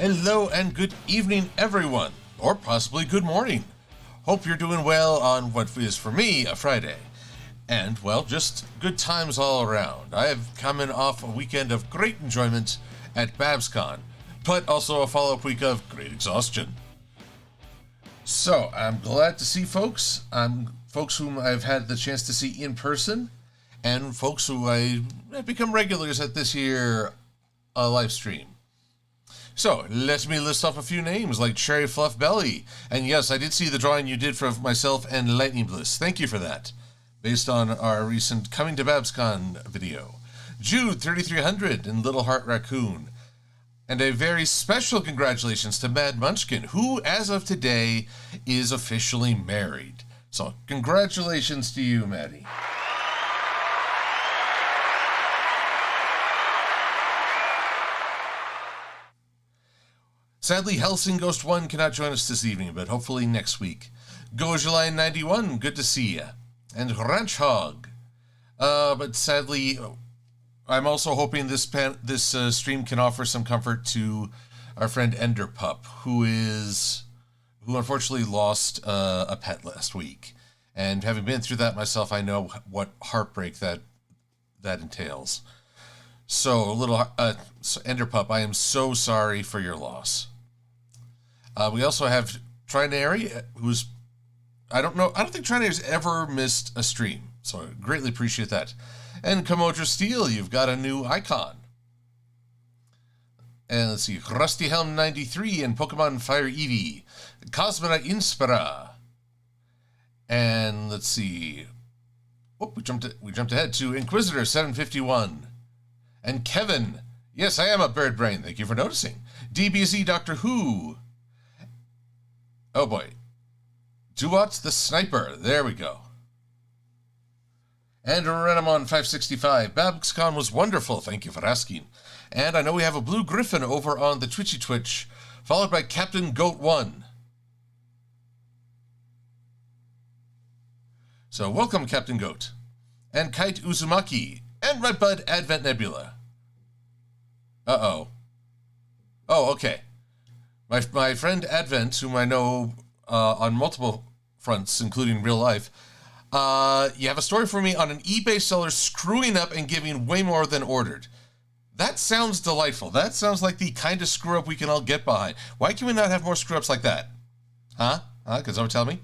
Hello and good evening, everyone, or possibly good morning. Hope you're doing well on what is for me a Friday. And, well, just good times all around. I have coming off a weekend of great enjoyment at BabsCon, but also a follow-up week of great exhaustion. So, I'm glad to see folks. Folks whom I've had the chance to see in person, and folks who I have become regulars at this year live stream. So, let me list off a few names, like Cherry Fluff Belly. And yes, I did see the drawing you did for myself and Lightning Bliss. Thank you for that. Based on our recent Coming to BabsCon video. Jude 3300 and Little Heart Raccoon. And a very special congratulations to Mad Munchkin, who, as of today, is officially married. So, congratulations to you, Maddie. Sadly, Helsing Ghost 1 cannot join us this evening, but hopefully next week. Gojuline 91, good to see ya. And Ranch Hog. But sadly, I'm also hoping this stream can offer some comfort to our friend Enderpup, who unfortunately lost a pet last week. And having been through that myself, I know what heartbreak that entails. So, Enderpup, I am so sorry for your loss. We also have Trinary, who's, I don't think Trinary's ever missed a stream, so I greatly appreciate that. And Kamodra Steel, you've got a new icon. And let's see, Rusty Helm 93 and Pokemon Fire Eevee, Cosmera Inspira. And let's see, we jumped ahead to Inquisitor 751. And Kevin, yes, I am a bird brain, thank you for noticing. DBZ Doctor Who. Oh boy. Duat the Sniper, there we go. And Renamon 565, BabsCon was wonderful, thank you for asking. And I know we have a Blue Griffin over on the Twitch, followed by Captain Goat 1. So welcome, Captain Goat. And Kite Uzumaki, and Redbud Advent Nebula. Uh-oh. Oh, okay. My friend Advent, whom I know on multiple fronts, including real life, you have a story for me on an eBay seller screwing up and giving way more than ordered. That sounds delightful. That sounds like the kind of screw-up we can all get behind. Why can we not have more screw-ups like that? Huh? Can someone tell me?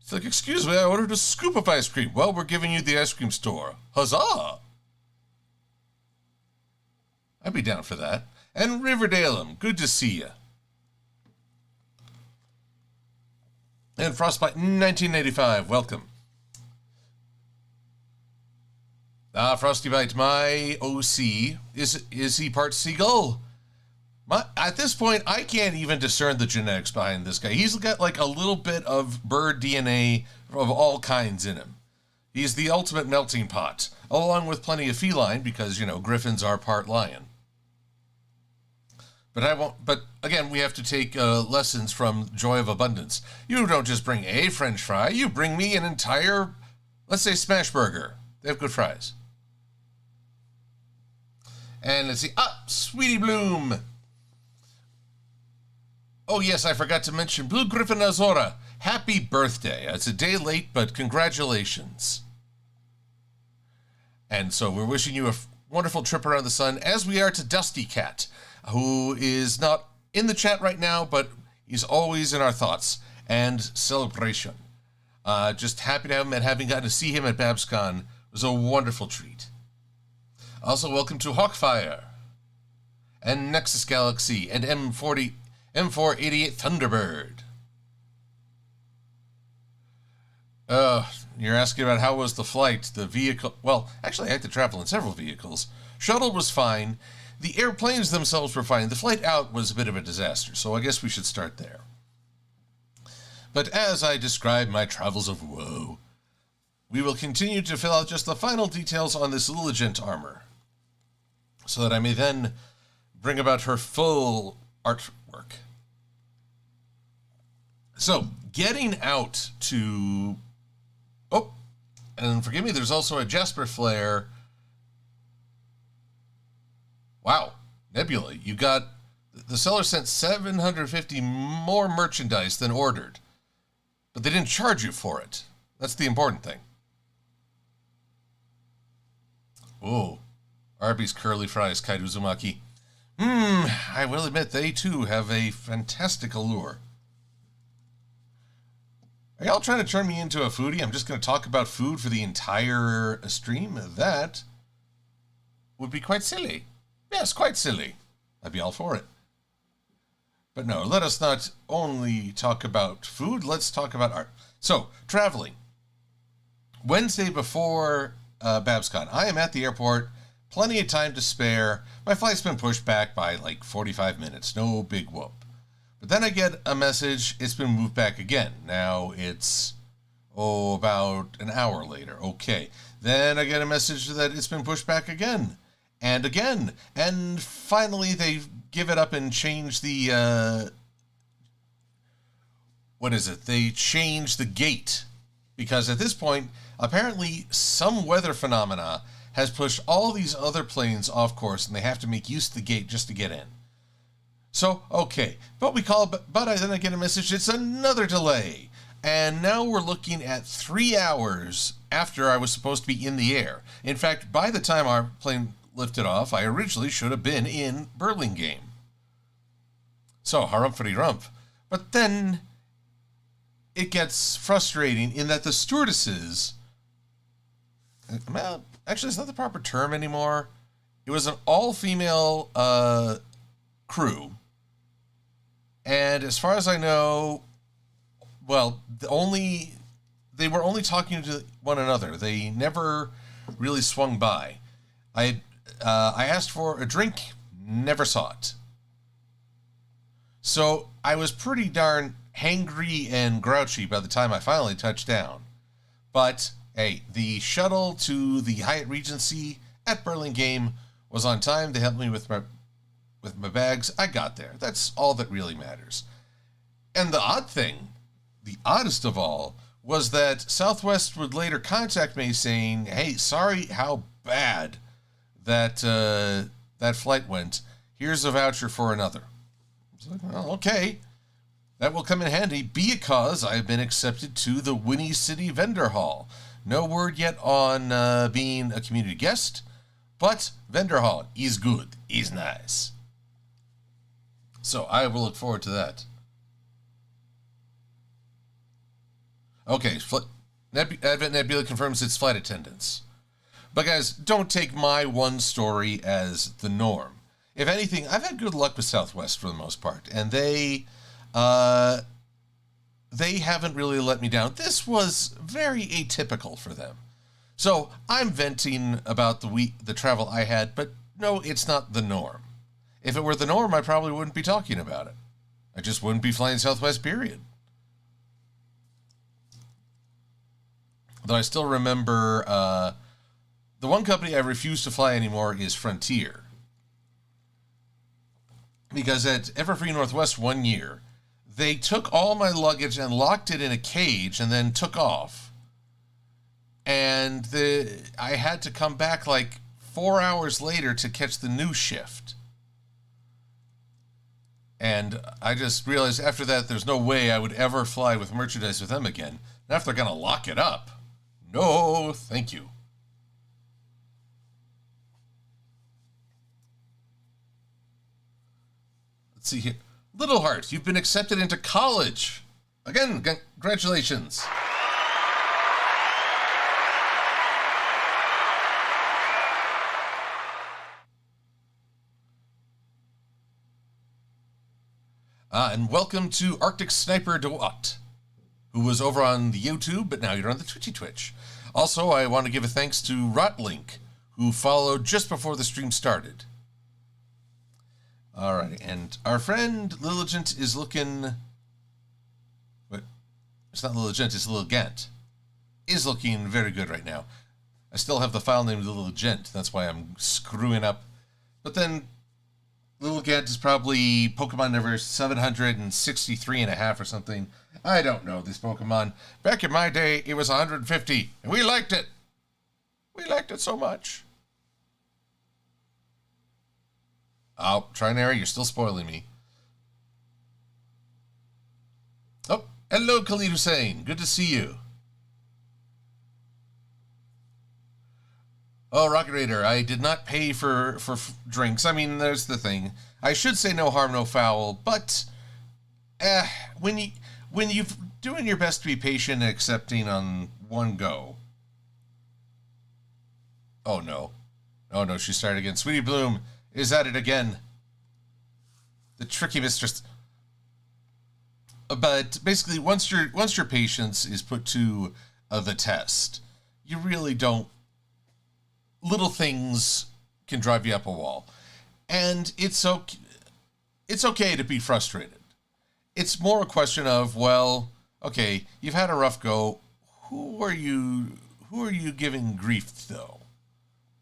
It's like, excuse me, I ordered a scoop of ice cream. Well, we're giving you the ice cream store. Huzzah! I'd be down for that. And Riverdale'em, good to see ya. And Frostbite 1985, welcome. Frostybite, my OC, is he part seagull? At this point, I can't even discern the genetics behind this guy. He's got like a little bit of bird DNA of all kinds in him. He's the ultimate melting pot, along with plenty of feline, because, griffins are part lion. But again, we have to take lessons from Joy of Abundance. You don't just bring a French fry, you bring me an entire, let's say, smash burger. They have good fries. And let's see, Sweetie Bloom. Oh yes, I forgot to mention Blue Griffin Azora. Happy birthday. It's a day late, but congratulations. And so we're wishing you a wonderful trip around the sun, as we are to Dusty Cat, who is not in the chat right now, but he's always in our thoughts and celebration. Just happy to have him, and having gotten to see him at BabsCon was a wonderful treat. Also, welcome to Hawkfire, and Nexus Galaxy, and M488 Thunderbird. You're asking about how was the flight, the vehicle. Well, actually, I had to travel in several vehicles. Shuttle was fine. The airplanes themselves were fine. The flight out was a bit of a disaster, so I guess we should start there. But as I describe my travels of woe, we will continue to fill out just the final details on this Lilligant armor, so that I may then bring about her full artwork. So, getting out to... Oh, and forgive me, there's also a Jasper Flare. Wow, Nebula, you got the seller sent 750 more merchandise than ordered, but they didn't charge you for it. That's the important thing. Oh, Arby's curly fries, Kaido Uzumaki. I will admit they too have a fantastic allure. Are y'all trying to turn me into a foodie? I'm just going to talk about food for the entire stream? That would be quite silly. Yes, quite silly. I'd be all for it. But no, let us not only talk about food, let's talk about art. So, traveling. Wednesday before BabsCon, I am at the airport, plenty of time to spare. My flight's been pushed back by like 45 minutes, no big whoop. But then I get a message, it's been moved back again. Now it's, about an hour later. Okay. Then I get a message that it's been pushed back again. And again. And finally they give it up and change the, They change the gate. Because at this point, apparently some weather phenomena has pushed all these other planes off course and they have to make use of the gate just to get in. So, okay, but then I get a message, it's another delay. And now we're looking at 3 hours after I was supposed to be in the air. In fact, by the time our plane lifted off, I originally should have been in Burlingame. So, harumph-a-rump. But then it gets frustrating in that the stewardesses, well, actually it's not the proper term anymore. It was an all-female crew. And as far as I know, well, they were only talking to one another. They never really swung by. I asked for a drink, never saw it. So I was pretty darn hangry and grouchy by the time I finally touched down. But hey, the shuttle to the Hyatt Regency at Burlingame was on time. They helped me with my bags. I got there. That's all that really matters. And the oddest of all, was that Southwest would later contact me saying, hey, sorry how bad that flight went. Here's a voucher for another. I was like, well, okay. That will come in handy because I have been accepted to the Winnie City Vendor Hall. No word yet on being a community guest, but Vendor Hall is good, is nice. So I will look forward to that. Okay, Advent Nebula confirms its flight attendance. But guys, don't take my one story as the norm. If anything, I've had good luck with Southwest for the most part, and they haven't really let me down. This was very atypical for them. So I'm venting about the travel I had, but no, it's not the norm. If it were the norm, I probably wouldn't be talking about it. I just wouldn't be flying Southwest, period. Though I still remember the one company I refuse to fly anymore is Frontier. Because at Everfree Northwest one year, they took all my luggage and locked it in a cage and then took off. And I had to come back like 4 hours later to catch the new shift. And I just realized after that there's no way I would ever fly with merchandise with them again. Not if they're going to lock it up. No, thank you. Let's see here. Little Heart, you've been accepted into college. Again, congratulations. And welcome to Arctic Sniper DeWatt, who was over on the YouTube, but now you're on the Twitch. Also, I want to give a thanks to Rotlink, who followed just before the stream started. All right, and our friend Lilligant is looking... What? It's not Lilligant, it's Lilligant. Is looking very good right now. I still have the file name Lilligant, that's why I'm screwing up. But then, Lilligant is probably Pokemon number 763 and a half or something. I don't know this Pokemon. Back in my day, it was 150, and we liked it. We liked it so much. Oh, Trinary, you're still spoiling me. Hello, Khalid Hussein. Good to see you. Oh, Rocket Raider, I did not pay for drinks. I mean, there's the thing. I should say no harm, no foul, but when you're doing your best to be patient and accepting on one go. Oh no. Oh no, she started again. Sweetie Bloom is at it again. The tricky mistress. But basically, once your patience is put to the test, you really don't. Little things can drive you up a wall, and it's okay. It's okay to be frustrated. It's more a question of, well, okay, you've had a rough go. Who are you giving grief though?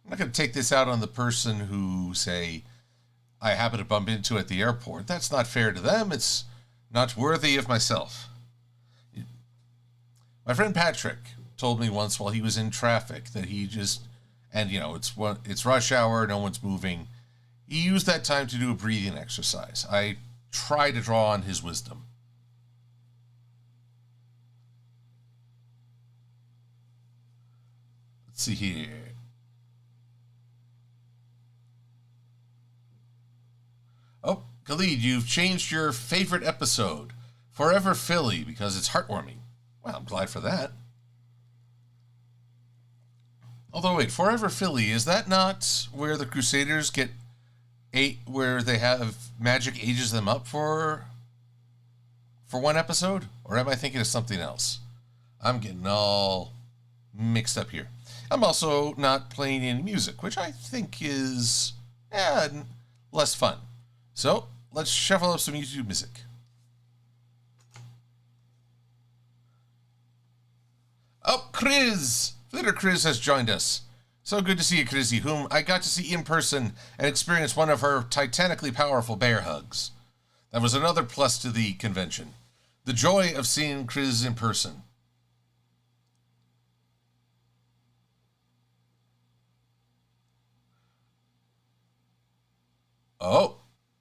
I'm not going to take this out on the person who, say, I happen to bump into at the airport. That's not fair to them. It's not worthy of myself. My friend Patrick told me once while he was in traffic that he just, and it's rush hour, no one's moving. He used that time to do a breathing exercise. I try to draw on his wisdom. Let's see here. Oh, Khalid, you've changed your favorite episode, Forever Philly, because it's heartwarming. Well, I'm glad for that. Although, wait, Forever Philly, is that not where the Crusaders get where they have magic ages them up for one episode? Or am I thinking of something else? I'm getting all mixed up here. I'm also not playing any music, which I think is less fun. So, let's shuffle up some YouTube music. Oh, Chris! Flitter Chris has joined us. So good to see you, Chrissy, whom I got to see in person and experience one of her titanically powerful bear hugs. That was another plus to the convention. The joy of seeing Chris in person. Oh,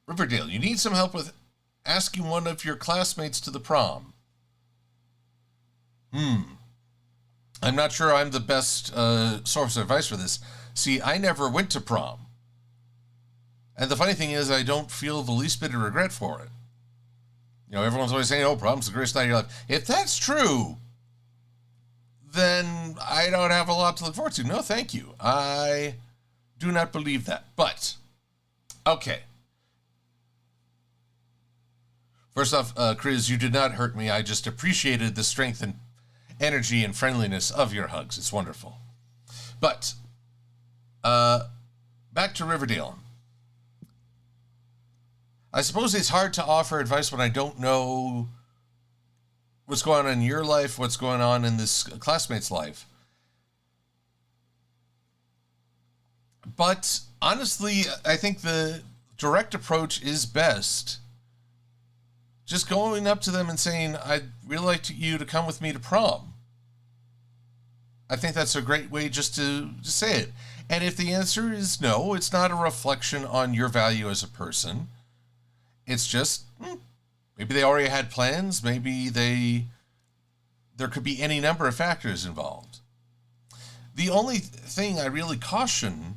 Riverdale, you need some help with asking one of your classmates to the prom. I'm not sure I'm the best source of advice for this. See, I never went to prom. And the funny thing is, I don't feel the least bit of regret for it. Everyone's always saying, oh, prom's the greatest night of your life. If that's true, then I don't have a lot to look forward to. No, thank you. I do not believe that. But, okay. First off, Chris, you did not hurt me. I just appreciated the strength and energy and friendliness of your hugs. It's wonderful. But, back to Riverdale. I suppose it's hard to offer advice when I don't know what's going on in your life, what's going on in this classmate's life. But, honestly, I think the direct approach is best. Just going up to them and saying, I'd really like you to come with me to prom. I think that's a great way just to say it. And if the answer is no, it's not a reflection on your value as a person. It's just, maybe they already had plans. Maybe there could be any number of factors involved. The only thing I really caution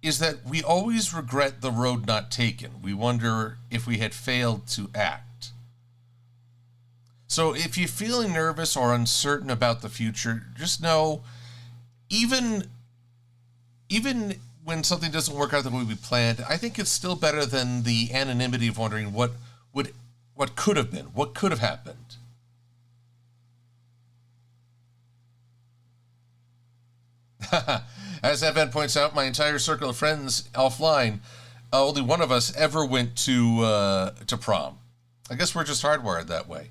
is that we always regret the road not taken. We wonder if we had failed to act. So if you're feeling nervous or uncertain about the future, just know, even when something doesn't work out the way we planned, I think it's still better than the anonymity of wondering what could have been, what could have happened. As Evan points out, my entire circle of friends offline, only one of us ever went to prom. I guess we're just hardwired that way.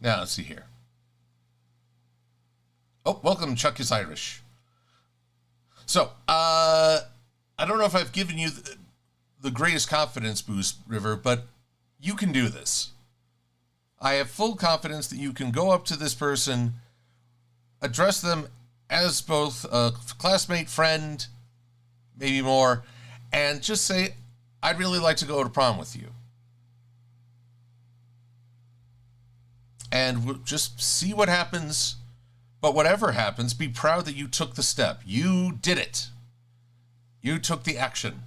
Now, let's see here. Oh, welcome, Chuck is Irish. So, I don't know if I've given you the greatest confidence boost, River, but you can do this. I have full confidence that you can go up to this person, address them as both a classmate, friend, maybe more, and just say, I'd really like to go to prom with you. and we'll just see what happens. But whatever happens, be proud that you took the step. You did it. You took the action.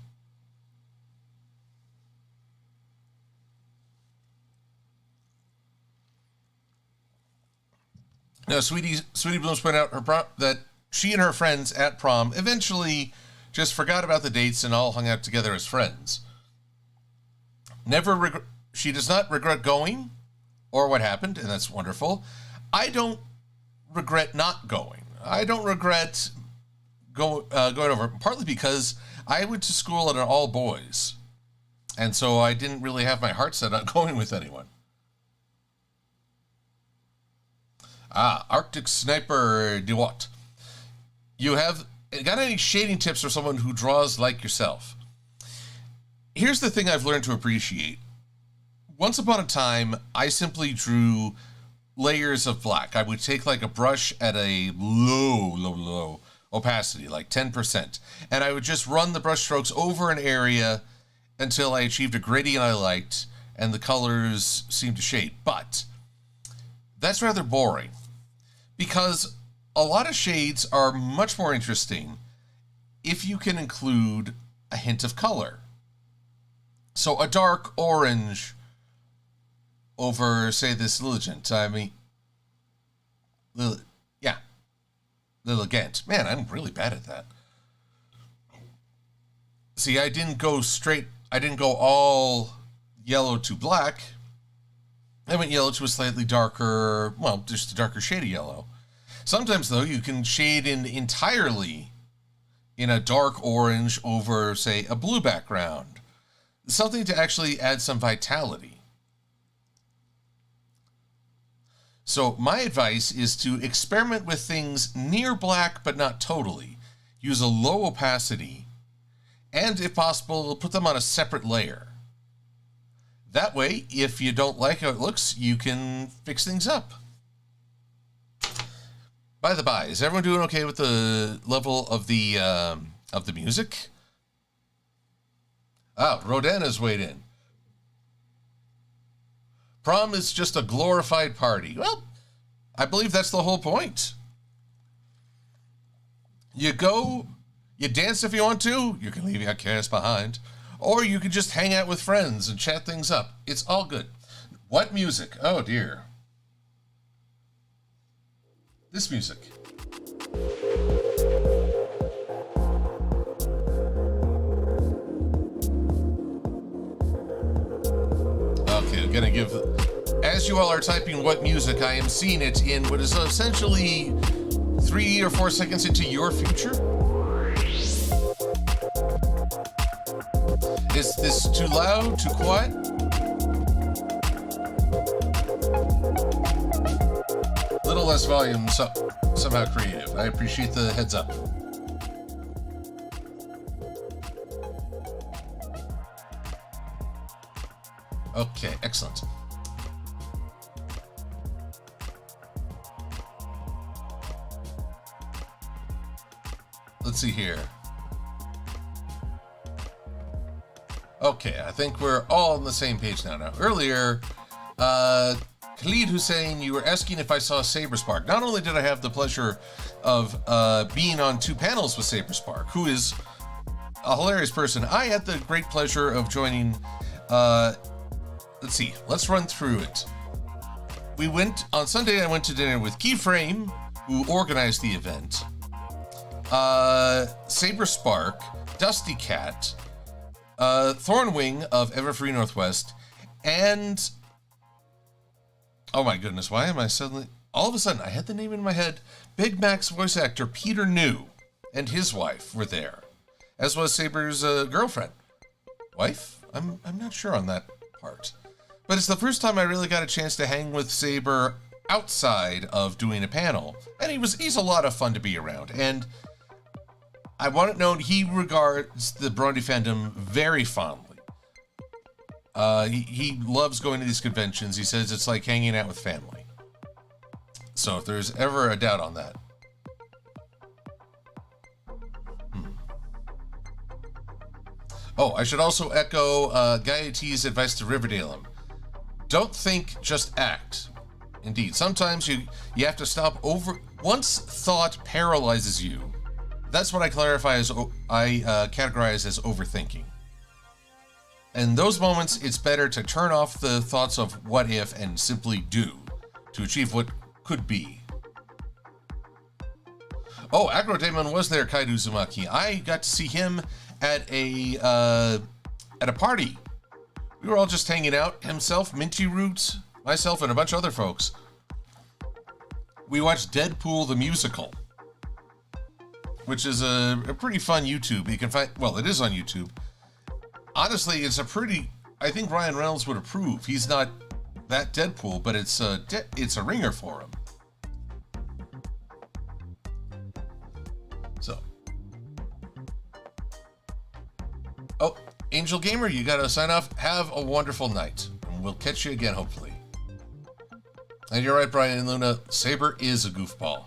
Now, Sweetie Blooms pointed out that she and her friends at prom eventually just forgot about the dates and all hung out together as friends. She does not regret going or what happened, and that's wonderful. I don't regret not going. I don't regret going over, partly because I went to school at an all boys, and so I didn't really have my heart set on going with anyone. Arctic Sniper DeWatt. You have got any shading tips for someone who draws like yourself? Here's the thing I've learned to appreciate. Once upon a time, I simply drew layers of black. I would take like a brush at a low opacity, like 10%, and I would just run the brush strokes over an area until I achieved a gradient I liked and the colors seemed to shade. But that's rather boring, because a lot of shades are much more interesting if you can include a hint of color. So a dark orange over, say, this Lilligant. Lilligant. Man, I'm really bad at that. See, I didn't go all yellow to black. I went yellow to a slightly darker, well, just a darker shade of yellow. Sometimes, though, you can shade in entirely in a dark orange over, say, a blue background. Something to actually add some vitality. So my advice is to experiment with things near black, but not totally. Use a low opacity, and if possible, put them on a separate layer. That way, if you don't like how it looks, you can fix things up. By the by, is everyone doing okay with the level of the music? Rodin has weighed in. Prom is just a glorified party. Well, I believe that's the whole point. You go, you dance if you want to, you can leave your cares behind, or you can just hang out with friends and chat things up. It's all good. What music? Oh dear. This music. Okay, I'm gonna give, as you all are typing what music, I am seeing it in what is essentially 3 or 4 seconds into your future. Is this too loud, too quiet? Little less volume, somehow creative. I appreciate the heads up. Okay, excellent. Let's see here. Okay, I think we're all on the same page now. Earlier, Khalid Hussein, you were asking if I saw Saberspark. Not only did I have the pleasure of being on 2 panels with Saberspark, who is a hilarious person, I had the great pleasure of joining, let's see, let's run through it. On Sunday, I went to dinner with Keyframe, who organized the event, Saberspark, Dusty Cat, Thornwing of Everfree Northwest, and oh my goodness, why am I suddenly... All of a sudden, I had the name in my head. Big Mac's voice actor, Peter New, and his wife were there, as was Saber's girlfriend. Wife? I'm not sure on that part. But it's the first time I really got a chance to hang with Saber outside of doing a panel. And he's a lot of fun to be around. And I want it known, he regards the Bronte fandom very fondly. He loves going to these conventions. He says it's like hanging out with family. So if there's ever a doubt on that. Oh, I should also echo Gaia T's advice to Riverdale. Don't think, just act. Indeed. Sometimes you have to stop over... Once thought paralyzes you, that's what I categorize as overthinking. In those moments, it's better to turn off the thoughts of what if and simply do to achieve what could be. Oh, Agrodemon was there, Kaido Uzumaki. I got to see him at a party. We were all just hanging out. Himself, Minty Roots, myself, and a bunch of other folks. We watched Deadpool the Musical, which is a pretty fun YouTube. You can find, well, it is on YouTube. Honestly, it's a pretty, I think Ryan Reynolds would approve. He's not that Deadpool, but it's a ringer for him. So. Oh, Angel Gamer, you gotta sign off. Have a wonderful night, and we'll catch you again, hopefully. And you're right, Brian and Luna, Saber is a goofball.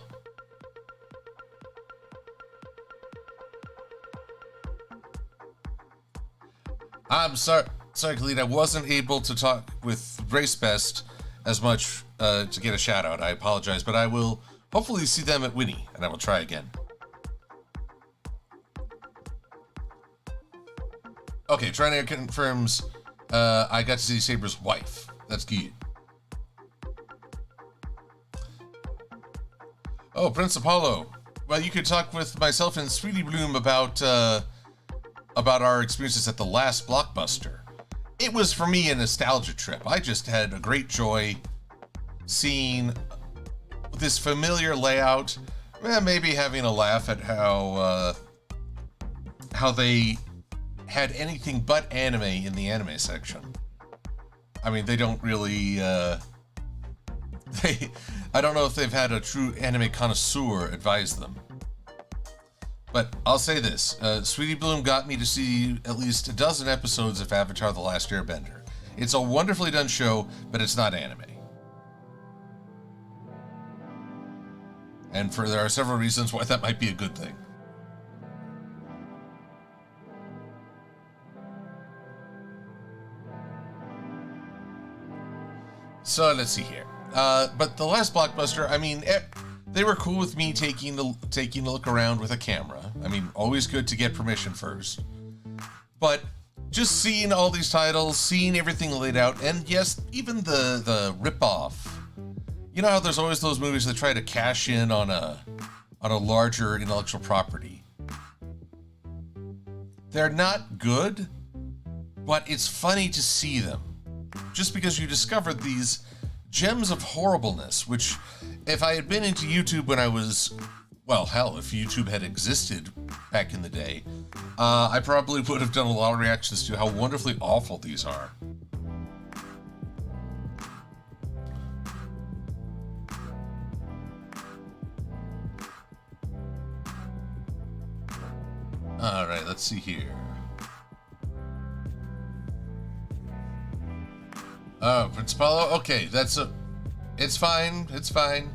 I'm sorry, Khalid, I wasn't able to talk with Race Best as much to get a shout out. I apologize, but I will hopefully see them at Winnie, and I will try again. Okay, Trinair confirms I got to see Saber's wife. That's good. Oh, Prince Apollo. Well, you could talk with myself and Sweetie Bloom about our experiences at the last Blockbuster. It was, for me, a nostalgia trip. I just had a great joy seeing this familiar layout, maybe having a laugh at how they had anything but anime in the anime section. I mean, they don't really, I don't know if they've had a true anime connoisseur advise them. But I'll say this, Sweetie Bloom got me to see at least a dozen episodes of Avatar: The Last Airbender. It's a wonderfully done show, but it's not anime. And there are several reasons why that might be a good thing. So let's see here. But the last Blockbuster, I mean, they were cool with me taking a look around with a camera. I mean, always good to get permission first. But just seeing all these titles, seeing everything laid out, and yes, even the ripoff. You know how there's always those movies that try to cash in on a larger intellectual property. They're not good, but it's funny to see them. Just because you discovered these gems of horribleness, which, if I had been into YouTube when I was, well, hell, if YouTube had existed back in the day, I probably would have done a lot of reactions to how wonderfully awful these are. Alright, let's see here. Oh, Prince Apollo? Okay, it's fine, it's fine.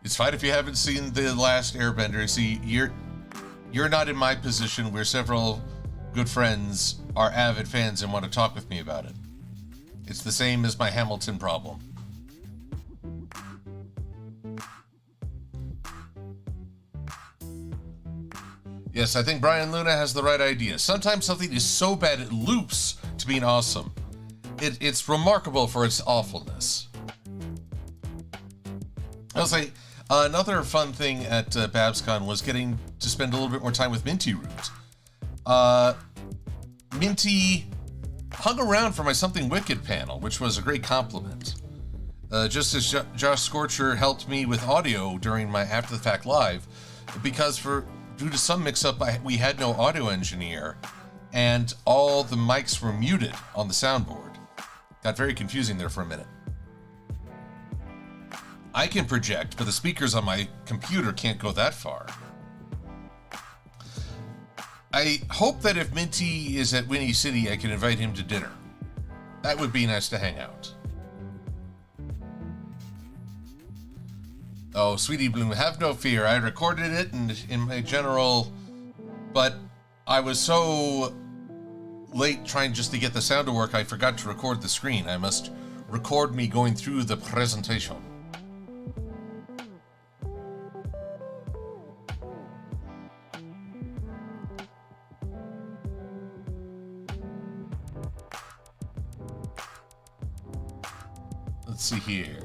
It's fine if you haven't seen The Last Airbender. See, you're not in my position where several good friends are avid fans and want to talk with me about it. It's the same as my Hamilton problem. Yes, I think Brian Luna has the right idea. Sometimes something is so bad it loops to being awesome. It's remarkable for its awfulness. I'll say, another fun thing at BabsCon was getting to spend a little bit more time with Minty Root. Minty hung around for my Something Wicked panel, which was a great compliment. Just as Josh Scorcher helped me with audio during my After the Fact Live, because due to some mix-up, we had no audio engineer, and all the mics were muted on the soundboard. Got very confusing there for a minute. I can project, but the speakers on my computer can't go that far. I hope that if Minty is at Winnie City, I can invite him to dinner. That would be nice to hang out. Oh, Sweetie Bloom, have no fear. I recorded it in my general, but I was so late trying just to get the sound to work, I forgot to record the screen. I must record me going through the presentation. Let's see here.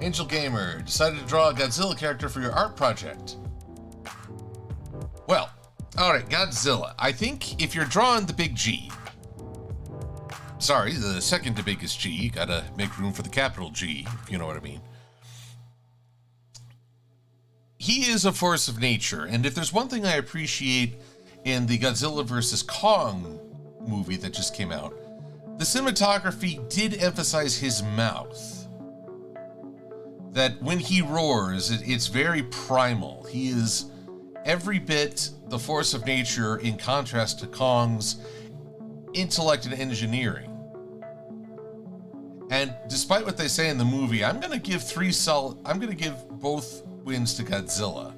Angel Gamer decided to draw a Godzilla character for your art project. Well, alright, Godzilla. I think if you're drawing the big G, sorry, the second to biggest G, gotta make room for the capital G, if you know what I mean. He is a force of nature, and if there's one thing I appreciate in the Godzilla vs. Kong movie that just came out, the cinematography did emphasize his mouth. That when he roars, it's very primal. He is every bit the force of nature in contrast to Kong's intellect and engineering. And despite what they say in the movie, I'm gonna give both wins to Godzilla.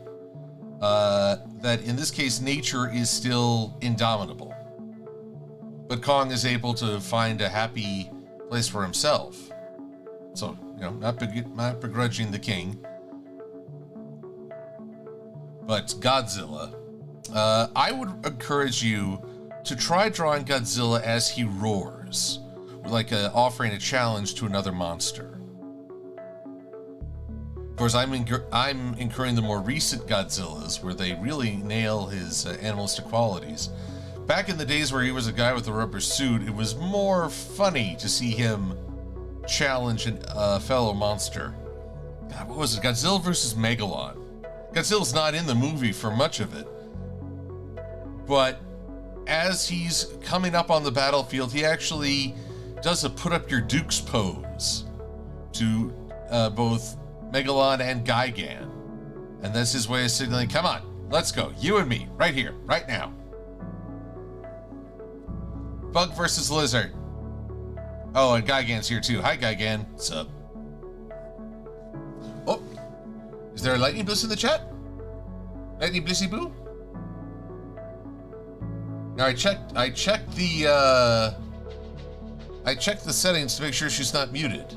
That in this case, nature is still indomitable, but Kong is able to find a happy place for himself. So, you know, not begrudging the king, but Godzilla. I would encourage you to try drawing Godzilla as he roars, like offering a challenge to another monster. Of course, I'm incurring the more recent Godzillas, where they really nail his animalistic qualities. Back in the days where he was a guy with a rubber suit, it was more funny to see him challenge a fellow monster. God, what was it? Godzilla versus Megalon. Godzilla's not in the movie for much of it, but as he's coming up on the battlefield, he actually does a put up your dukes pose to both Megalon and Gigan, and that's his way of signaling, come on, let's go, you and me, right here, right now. Bug versus Lizard. Oh, and Gigan's here too. Hi, Gigan. What's up? Oh, is there a lightning bliss in the chat? Lightning blissy boo? Now I checked the settings to make sure she's not muted.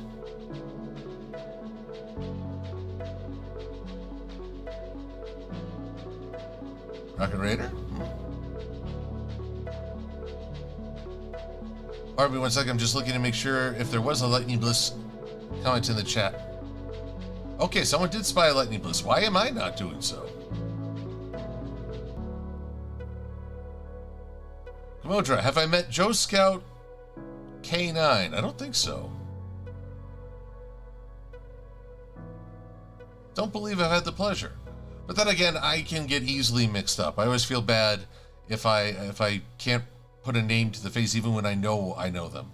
Rocket Raider? Barbie, 1 second, I'm just looking to make sure if there was a Lightning Bliss comment in the chat. Okay, someone did spy a Lightning Bliss. Why am I not doing so? Kamodra, have I met Joe Scout K9? I don't think so. Don't believe I've had the pleasure. But then again, I can get easily mixed up. I always feel bad if I can't put a name to the face even when I know them.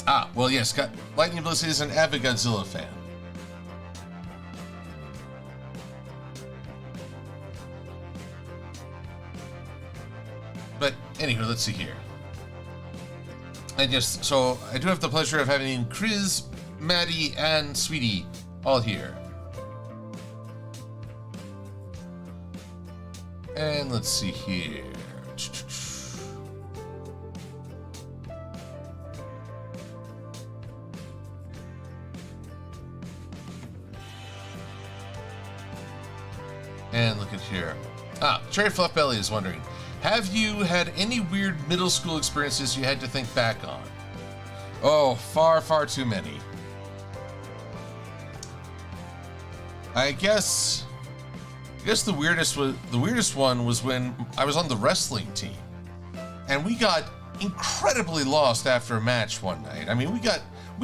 Ah, well, yes, Lightning Bliss is an avid Godzilla fan. But anywho, let's see here. And yes, so I do have the pleasure of having Chris, Maddie, and Sweetie all here. And let's see here. And look at here. Ah, Cherry Fluff Belly is wondering, have you had any weird middle school experiences you had to think back on? Oh, far, far too many. I guess the weirdest one was when I was on the wrestling team, and we got incredibly lost after a match one night. I mean, we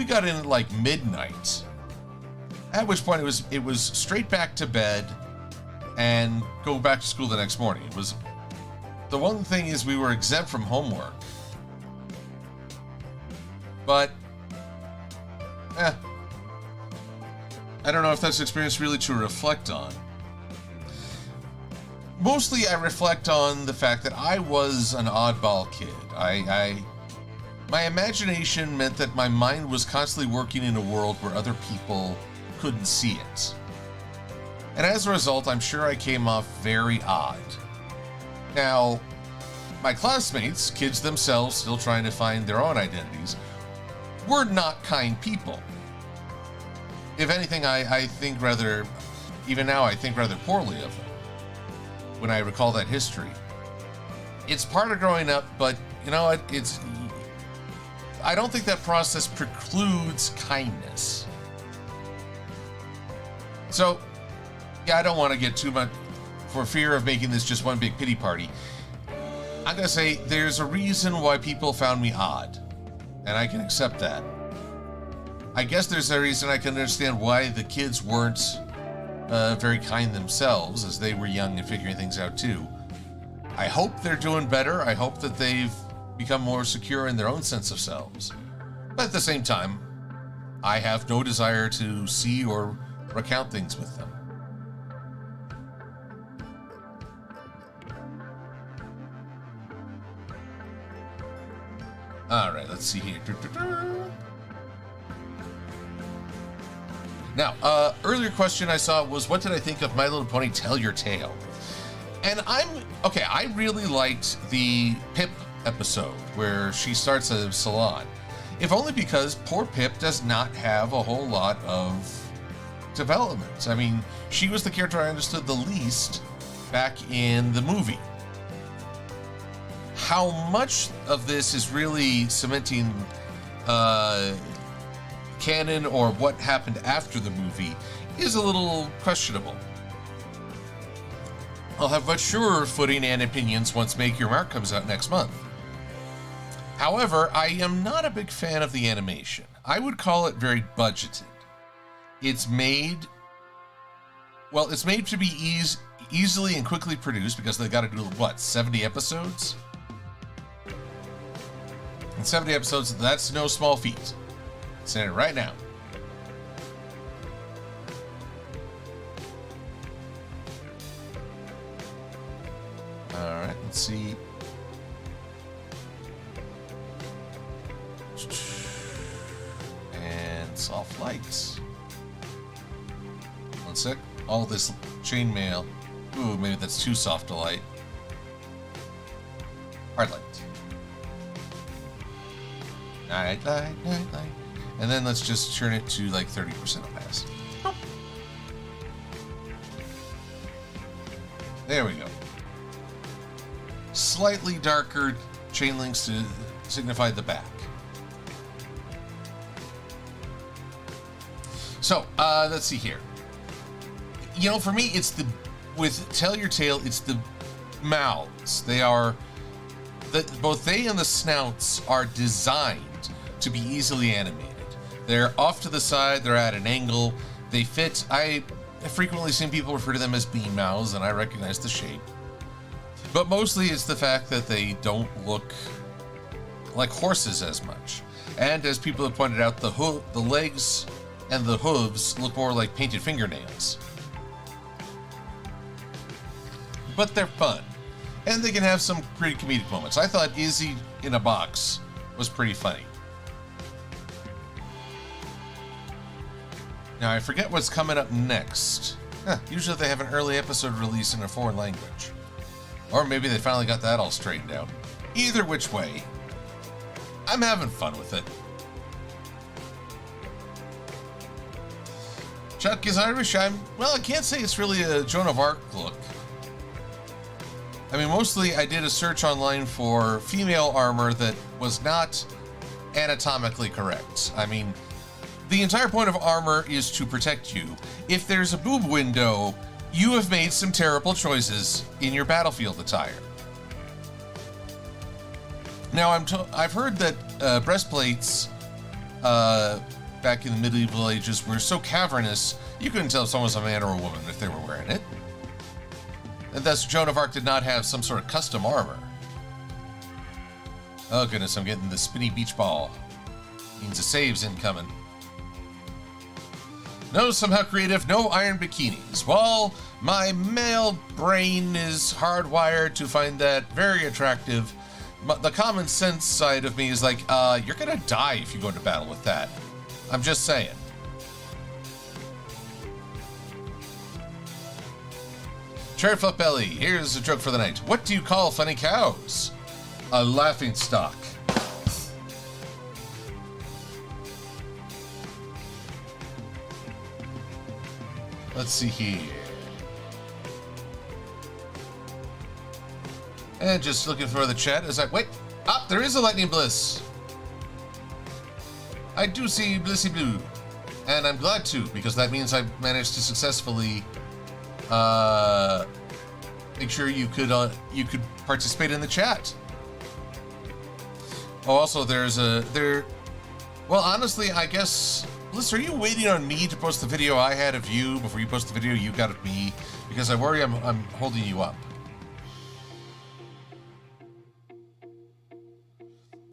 got in at like midnight. At which point it was straight back to bed and go back to school the next morning. It was the one thing is we were exempt from homework, but I don't know if that's an experience really to reflect on. Mostly I reflect on the fact that I was an oddball kid. My imagination meant that my mind was constantly working in a world where other people couldn't see it. And as a result, I'm sure I came off very odd. Now, my classmates, kids themselves still trying to find their own identities, were not kind people. If anything, I think rather, even now, I think rather poorly of them when I recall that history. It's part of growing up, but you know what? I don't think that process precludes kindness. So, yeah, I don't want to get too much, for fear of making this just one big pity party. I'm going to say there's a reason why people found me odd, and I can accept that. I guess there's a reason I can understand why the kids weren't very kind themselves, as they were young and figuring things out too. I hope they're doing better. I hope that they've become more secure in their own sense of selves. But at the same time, I have no desire to see or recount things with them. All right, let's see here. Now, earlier question I saw was, what did I think of My Little Pony Tell Your Tale? And I really liked the Pip episode where she starts a salon. If only because poor Pip does not have a whole lot of development. I mean, she was the character I understood the least back in the movie. How much of this is really cementing canon or what happened after the movie is a little questionable. I'll have much surer footing and opinions once Make Your Mark comes out next month. However, I am not a big fan of the animation. I would call it very budgeted. It's made to be easily and quickly produced because they got to do, 70 episodes? And 70 episodes, that's no small feat. Saying it right now. All right, let's see. And soft lights. One sec. All this chainmail. Ooh, maybe that's too soft a light. Hard light. Night light, night light. And then let's just turn it to like 30% opacity. There we go. Slightly darker chain links to signify the back. So, let's see here. You know, for me, with Tell Your Tale, it's the mouths. Both they and the snouts are designed to be easily animated. They're off to the side, they're at an angle, they fit. I have frequently seen people refer to them as bean mouths, and I recognize the shape. But mostly it's the fact that they don't look like horses as much. And as people have pointed out, the legs and the hooves look more like painted fingernails. But they're fun. And they can have some pretty comedic moments. I thought Izzy in a box was pretty funny. Now, I forget what's coming up next. Usually they have an early episode release in a foreign language. Or maybe they finally got that all straightened out. Either which way, I'm having fun with it. Chuck is Irish. I can't say it's really a Joan of Arc look. I mean, mostly I did a search online for female armor that was not anatomically correct. I mean, the entire point of armor is to protect you. If there's a boob window, you have made some terrible choices in your battlefield attire. Now, I've heard that breastplates back in the medieval ages were so cavernous, you couldn't tell if someone was a man or a woman if they were wearing it. And thus, Joan of Arc did not have some sort of custom armor. Oh goodness, I'm getting the spinny beach ball. Means a save's incoming. No, somehow creative, no iron bikinis. Well, my male brain is hardwired to find that very attractive. But the common sense side of me is like, you're gonna die if you go into battle with that. I'm just saying. Cherry Flip Belly, here's a joke for the night. What do you call funny cows? A laughing stock. Let's see here. And just looking for the chat as I wait. Ah, there is a lightning bliss. I do see Blissy Blue. And I'm glad to, because that means I've managed to successfully make sure you could participate in the chat. Oh, also well, honestly, I guess, Bliss, are you waiting on me to post the video I had of you before you post the video you got of me? Because I worry I'm holding you up.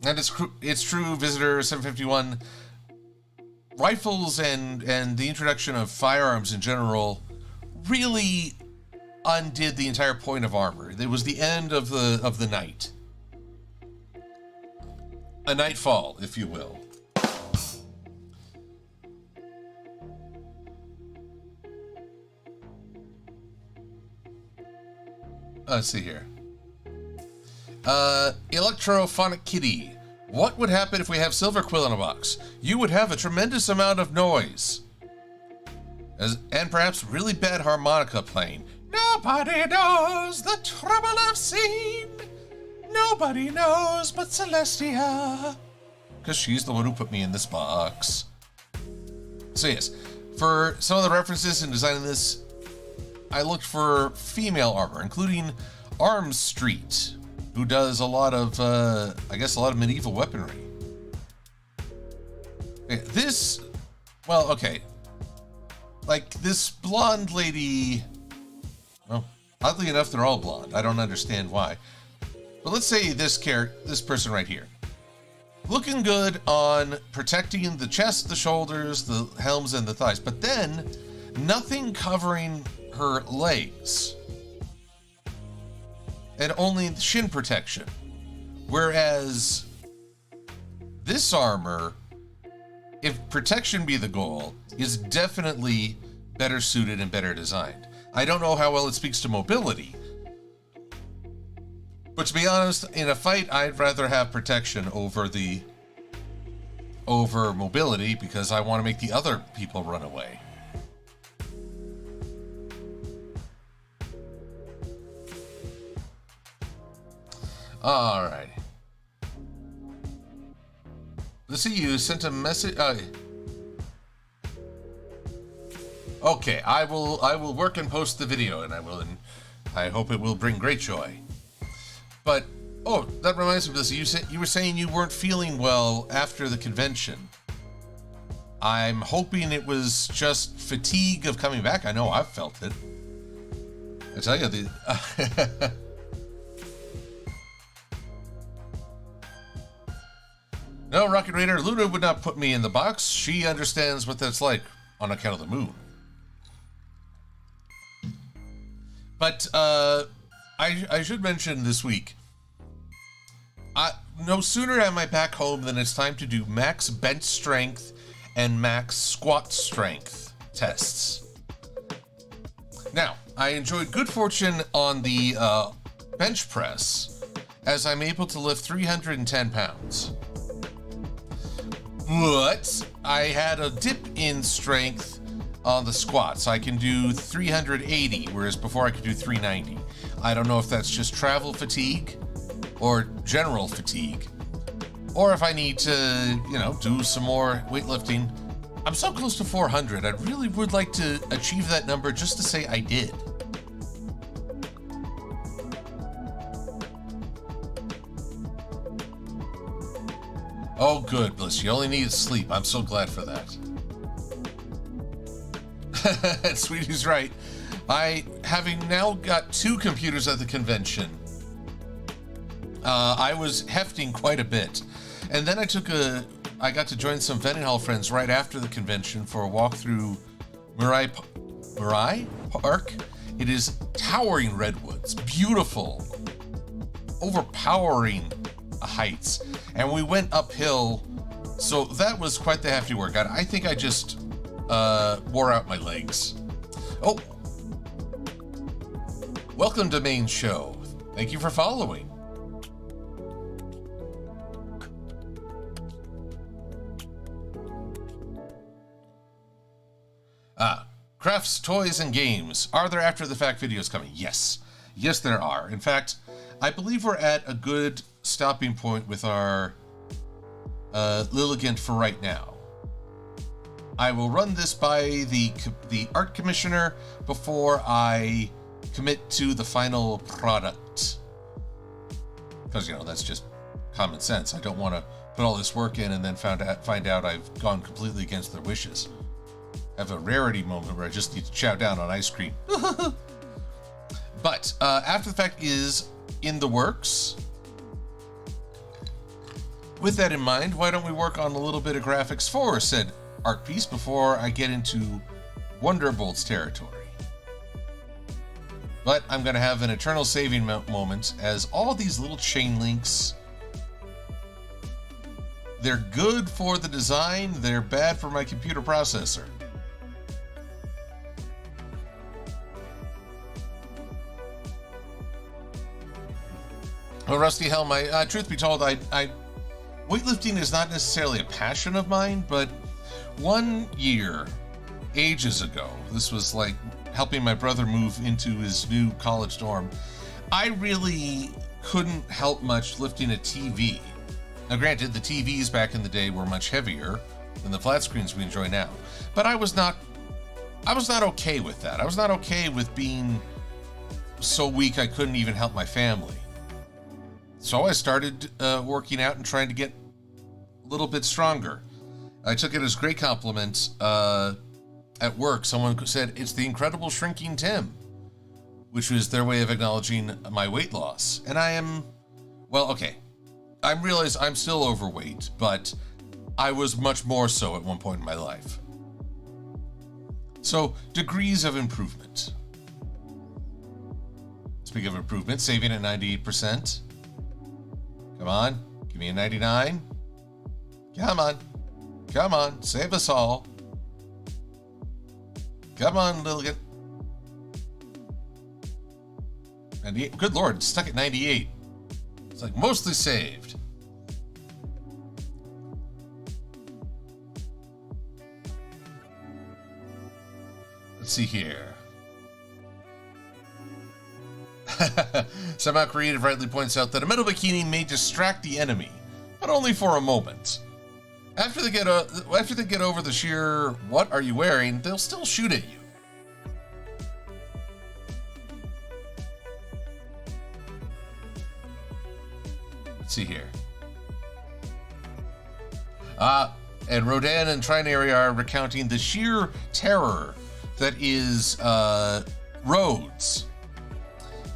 And it's true, Visitor 751. Rifles and the introduction of firearms in general really undid the entire point of armor. It was the end of the night. A nightfall, if you will. Let's see here. Electrophonic Kitty. What would happen if we have Silver-Quill in a box? You would have a tremendous amount of noise. And perhaps really bad harmonica playing. Nobody knows the trouble I've seen. Nobody knows but Celestia. Because she's the one who put me in this box. So yes, for some of the references in designing this, I looked for female armor, including Arms Street, who does a lot of, I guess, a lot of medieval weaponry. This, well, okay. Like, this blonde lady, well, oddly enough, they're all blonde. I don't understand why. But let's say this person right here. Looking good on protecting the chest, the shoulders, the helms, and the thighs, but then nothing covering her legs. And only shin protection. Whereas this armor, if protection be the goal, is definitely better suited and better designed. I don't know how well it speaks to mobility. But to be honest, in a fight, I'd rather have protection over mobility because I want to make the other people run away. All right. Let's see. You sent a message. Okay, I will work and post the video, and I hope it will bring great joy. But oh, that reminds me of this. You were saying you weren't feeling well after the convention. I'm hoping it was just fatigue of coming back. I know I've felt it. I tell you No, Rocket Raider, Luna would not put me in the box. She understands what that's like on account of the moon. But I should mention this week, no sooner am I back home than it's time to do max bench strength and max squat strength tests. Now, I enjoyed good fortune on the bench press, as I'm able to lift 310 pounds. But I had a dip in strength on the squats. I can do 380, whereas before I could do 390. I don't know if that's just travel fatigue or general fatigue, or if I need to, do some more weightlifting. I'm so close to 400. I really would like to achieve that number just to say I did. Oh, good, Bliss. You only need sleep. I'm so glad for that. Sweetie's right. Having now got 2 computers at the convention, I was hefting quite a bit. And then I got to join some vending hall friends right after the convention for a walk through Murray Park. It is towering redwoods, beautiful, overpowering heights. And we went uphill, so that was quite the hefty workout. I think I just wore out my legs. Oh, Welcome to main show. Thank you for following. Crafts, toys, and games. Are there after the fact videos coming? Yes. Yes, there are. In fact, I believe we're at a good stopping point with our Lilligant for right now. I will run this by the art commissioner before I commit to the final product. Because, you know, that's just common sense. I don't want to put all this work in and then find out I've gone completely against their wishes. Have a rarity moment where I just need to chow down on ice cream. But after the fact is in the works. With that in mind, why don't we work on a little bit of graphics for said art piece before I get into Wonderbolt's territory. But I'm going to have an eternal saving moment as all these little chain links, they're good for the design, they're bad for my computer processor. Well, Rusty Hell, my truth be told, weightlifting is not necessarily a passion of mine, but one year, ages ago, this was like helping my brother move into his new college dorm, I really couldn't help much lifting a TV. Now granted, the TVs back in the day were much heavier than the flat screens we enjoy now, but I was not okay with that. I was not okay with being so weak I couldn't even help my family. So I started working out and trying to get a little bit stronger. I took it as a great compliment. At work, someone said, "It's the incredible shrinking Tim," which was their way of acknowledging my weight loss. And I am, well, okay. I realize I'm still overweight, but I was much more so at one point in my life. So, degrees of improvement. Speaking of improvement, saving at 98%. Come on, give me a 99. Come on, save us all. Come on, Lilligant. 98. Good Lord, it's stuck at 98. It's like mostly saved. Let's see here. Somehow Creative rightly points out that a metal bikini may distract the enemy, but only for a moment. After they get over the sheer "what are you wearing," they'll still shoot at you. Let's see here. And Rodan and Trinary are recounting the sheer terror that is roads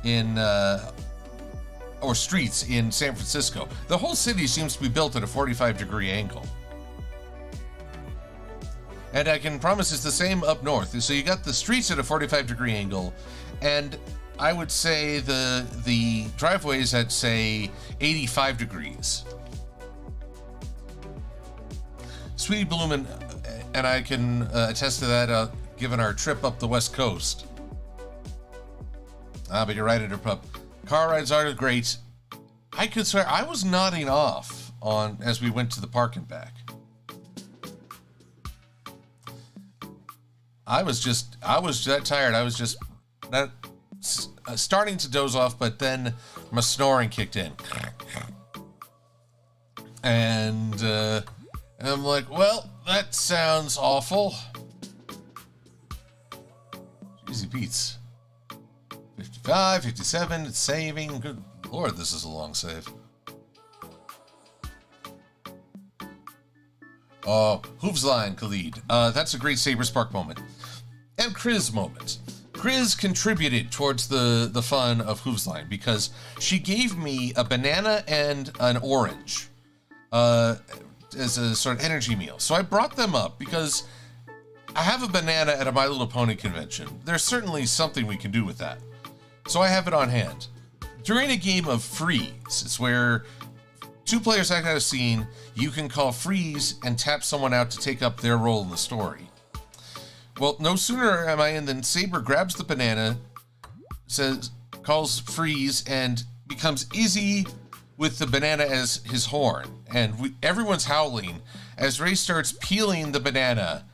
in or streets in San Francisco. The whole city seems to be built at a 45-degree angle. And I can promise it's the same up north. So you got the streets at a 45-degree angle, and I would say the driveways at, say, 85 degrees. Sweetie Bloom and I can attest to that, given our trip up the West Coast. But you're right, Interpup. Car rides are great. I could swear I was nodding off as we went to the park and back. I was that tired. I was just not starting to doze off, but then my snoring kicked in. And I'm like, well, that sounds awful. Easy beats. 55, 57, it's saving. Good Lord, this is a long save. Oh, Hooves line, Khalid. That's a great Saber Spark moment. And Kriz moment. Kriz contributed towards the fun of Hooves line because she gave me a banana and an orange as a sort of energy meal. So I brought them up because I have a banana at a My Little Pony convention. There's certainly something we can do with that. So I have it on hand. During a game of Freeze, it's where two players act out a scene, you can call freeze and tap someone out to take up their role in the story. Well, no sooner am I in than Saber grabs the banana, says, calls freeze and becomes Izzy with the banana as his horn. And everyone's howling as Ray starts peeling the banana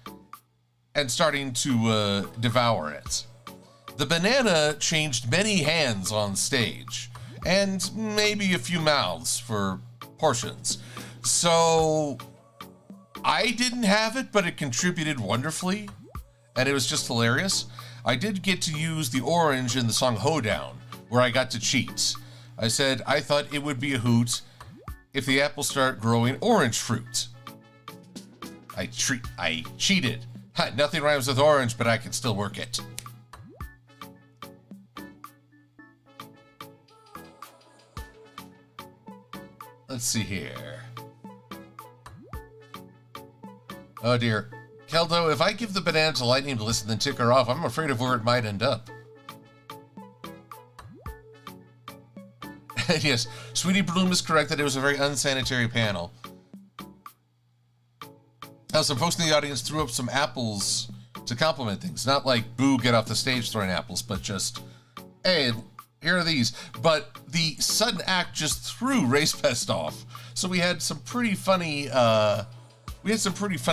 and starting to devour it. The banana changed many hands on stage, and maybe a few mouths for portions. So I didn't have it, but it contributed wonderfully, and it was just hilarious. I did get to use the orange in the song Hoedown, where I got to cheat. I said I thought it would be a hoot if the apples start growing orange fruit. I cheated. Nothing rhymes with orange, but I can still work it. Let's see here. Oh dear. Keldo, if I give the banana to Lightning to listen then tick her off, I'm afraid of where it might end up. Yes, Sweetie Bloom is correct that it was a very unsanitary panel. Some folks in the audience threw up some apples to compliment things. Not like, boo, get off the stage throwing apples, but just, hey, here are these. But the sudden act just threw Race Pest off. So we had some pretty funny,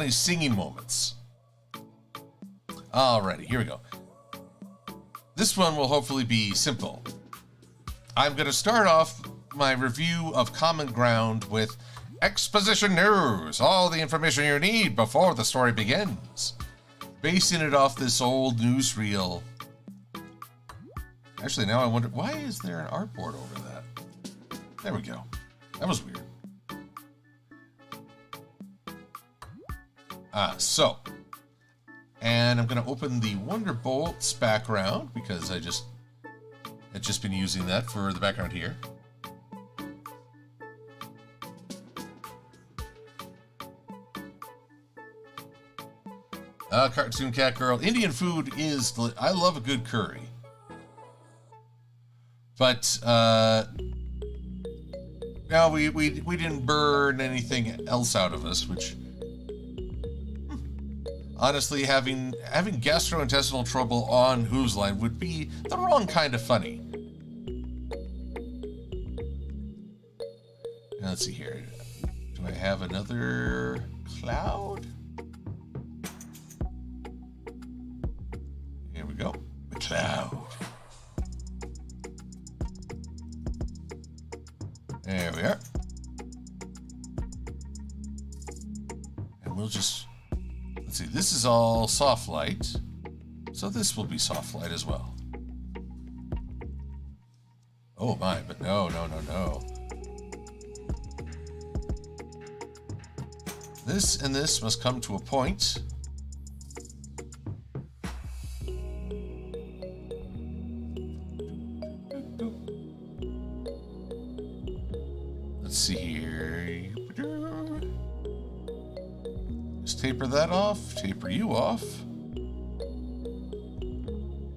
singing moments. Alrighty, here we go. This one will hopefully be simple. I'm going to start off my review of Common Ground with exposition news, all the information you need before the story begins. Basing it off this old newsreel. Actually, now I wonder, why is there an artboard over that? There we go. That was weird. And I'm going to open the Wonderbolt's background because I've just been using that for the background here. Cartoon Cat Girl. Indian food is... I love a good curry. But, no, we didn't burn anything else out of us, which... Honestly, having gastrointestinal trouble on Who's Line would be the wrong kind of funny. Now, let's see here. Do I have another cloud? Here we go. The cloud. There we are. And we'll just... Let's see, this is all soft light. So this will be soft light as well. Oh my, but no. This and this must come to a point. Let's see here. Just taper that off, taper you off.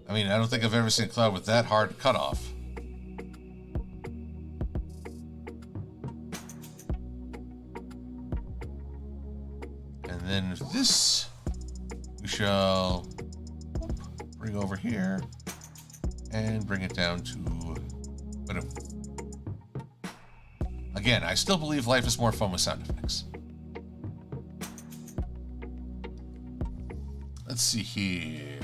I mean, I don't think I've ever seen a cloud with that hard cutoff. And then this we shall bring over here and bring it down to... Again, I still believe life is more fun with sound effects. Let's see here.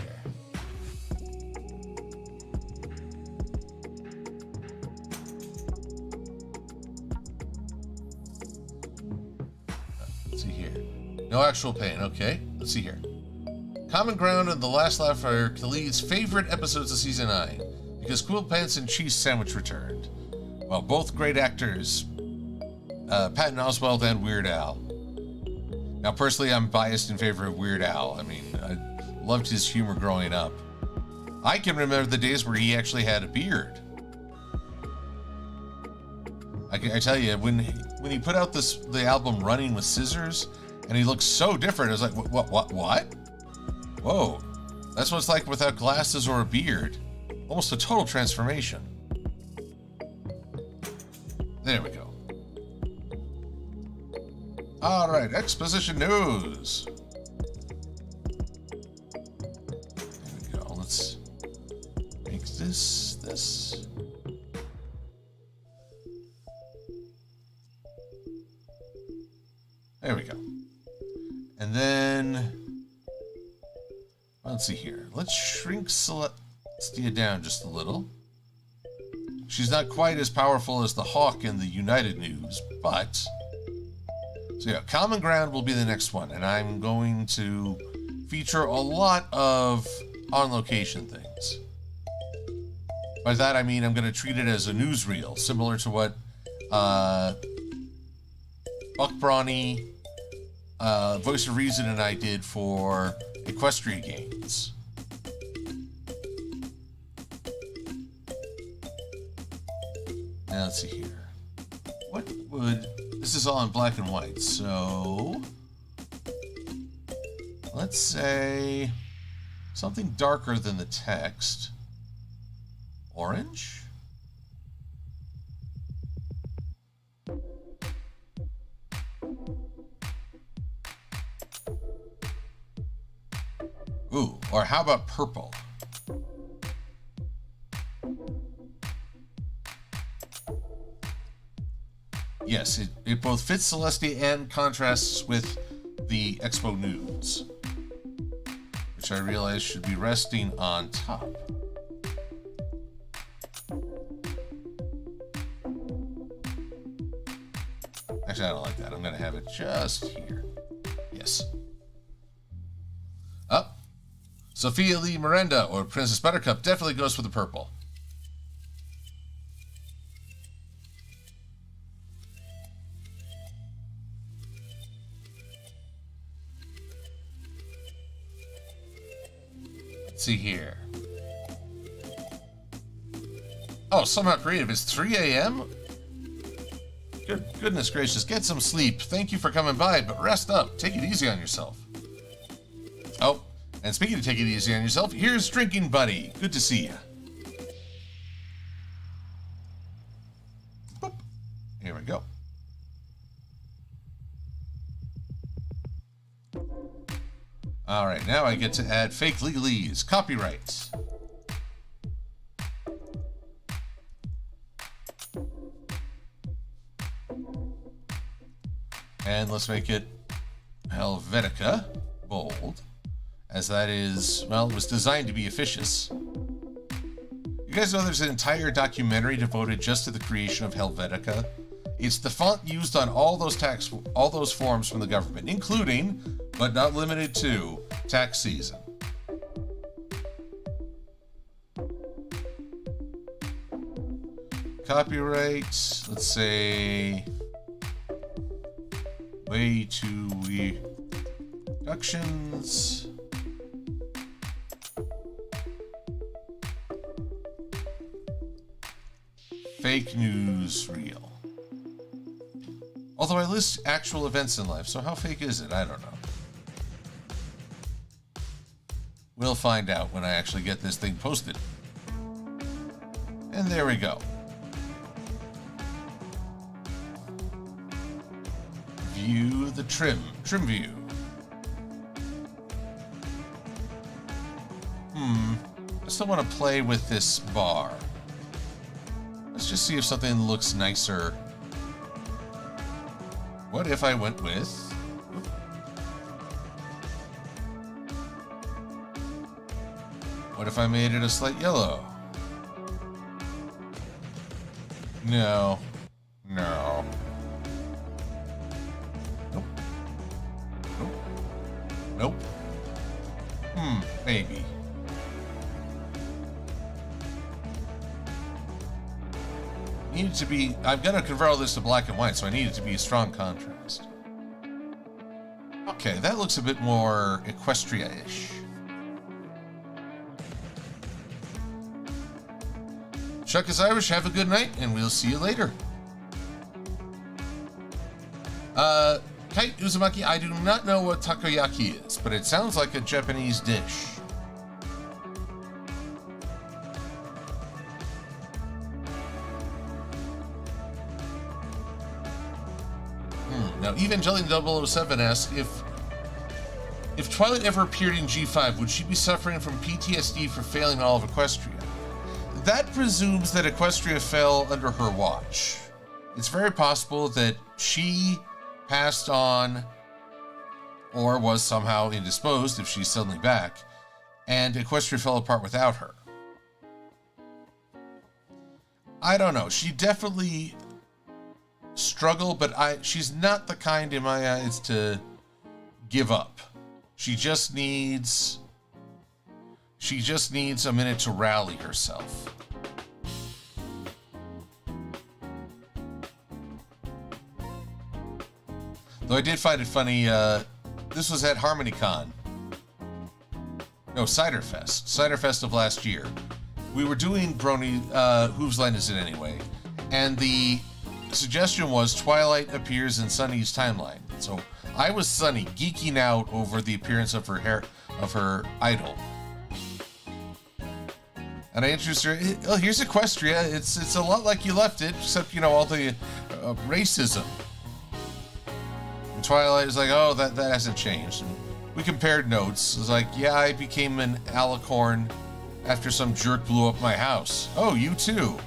Let's see here. No actual pain. Okay. Let's see here. Common Ground and The Last Laugh are Khalid's favorite episodes of Season 9 because Quill Pants and Cheese Sandwich returned. Well, both great actors, Patton Oswalt and Weird Al. Now, personally, I'm biased in favor of Weird Al. I mean, I loved his humor growing up. I can remember the days where he actually had a beard. I tell you, when he put out the album Running with Scissors, and he looked so different, I was like, what? Whoa, that's what it's like without glasses or a beard. Almost a total transformation. There we go. All right, exposition news. There we go. Let's make this. There we go. And then, let's see here. Let's shrink Celestia down just a little. She's not quite as powerful as the Hawk in the United News, but... So yeah, Common Ground will be the next one, and I'm going to feature a lot of on-location things. By that I mean I'm going to treat it as a newsreel, similar to what Buck Brawny, Voice of Reason, and I did for Equestria Games. Now let's see here. What would... This is all in black and white, so... Let's say... something darker than the text. Orange? Ooh, or how about purple? Yes, it both fits Celestia and contrasts with the Expo Nudes, which I realize should be resting on top. Actually, I don't like that. I'm going to have it just here. Yes. Up. Sophia Lee Miranda, or Princess Buttercup, definitely goes for the purple. Let's see here. Oh, somehow creative. It's 3 a.m.? Goodness gracious, get some sleep. Thank you for coming by, but rest up. Take it easy on yourself. Oh, and speaking of take it easy on yourself, here's Drinking Buddy. Good to see you. Boop. Here we go. All right, now I get to add fake legalese. Copyrights. And let's make it Helvetica, bold, as that is, well, it was designed to be officious. You guys know there's an entire documentary devoted just to the creation of Helvetica? It's the font used on all those forms from the government, including, but not limited to, tax season. Copyright, let's say... way to reductions. Fake news reel. Although I list actual events in life, so how fake is it? I don't know. We'll find out when I actually get this thing posted. And there we go. View the trim view. I still want to play with this bar. Let's just see if something looks nicer. What if I went with... What if I made it a slight yellow? No. No. Nope. Nope. Nope. Maybe. Need it to be... I'm going to convert all this to black and white, so I need it to be a strong contrast. Okay, that looks a bit more Equestria-ish. Chuck is Irish, have a good night, and we'll see you later. Kite Uzumaki, I do not know what takoyaki is, but it sounds like a Japanese dish. Now, Evangelion007 asks, if Twilight ever appeared in G5, would she be suffering from PTSD for failing all of Equestria? That presumes that Equestria fell under her watch. It's very possible that she passed on or was somehow indisposed if she's suddenly back, and Equestria fell apart without her. I don't know. She definitely struggled, but she's not the kind in my eyes to give up. She just needs a minute to rally herself. Though I did find it funny, this was at HarmonyCon. No, Ciderfest of last year. We were doing Brony, whose line is it anyway? And the suggestion was Twilight appears in Sunny's timeline. So I was Sunny, geeking out over the appearance of her idol. And I introduced her, oh, here's Equestria. It's a lot like you left it, except, all the racism. And Twilight was like, oh, that hasn't changed. And we compared notes. It was like, yeah, I became an alicorn after some jerk blew up my house. Oh, you too.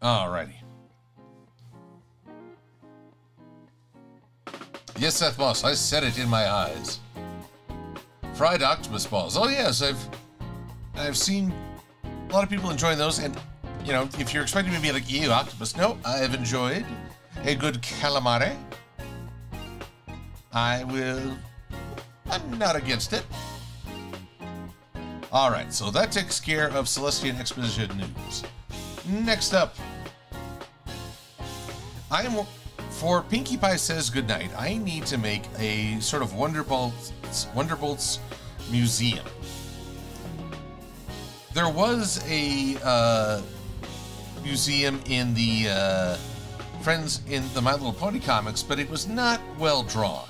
Alrighty. Yes, Seth Moss, I said it in my eyes. Fried octopus balls. Oh yes, I've seen a lot of people enjoying those, and if you're expecting me to be like, ew, octopus, no, I have enjoyed a good calamari. I'm not against it. Alright, so that takes care of Celestian Exposition news. Next up, for Pinkie Pie Says Goodnight, I need to make a sort of Wonderbolt's museum. There was a museum in the Friends in the My Little Pony comics, but it was not well drawn.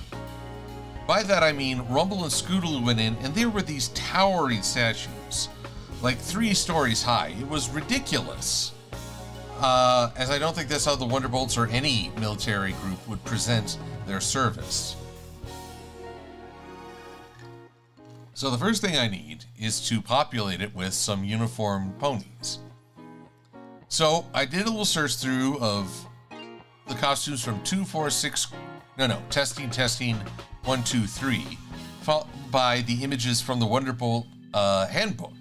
By that I mean Rumble and Scootaloo went in, and there were these towering statues, like 3 stories high. It was ridiculous. As I don't think that's how the Wonderbolts or any military group would present their service. So the first thing I need is to populate it with some uniformed ponies. So I did a little search through of the costumes from testing 1, 2, 3, followed by the images from the Wonderbolt handbook.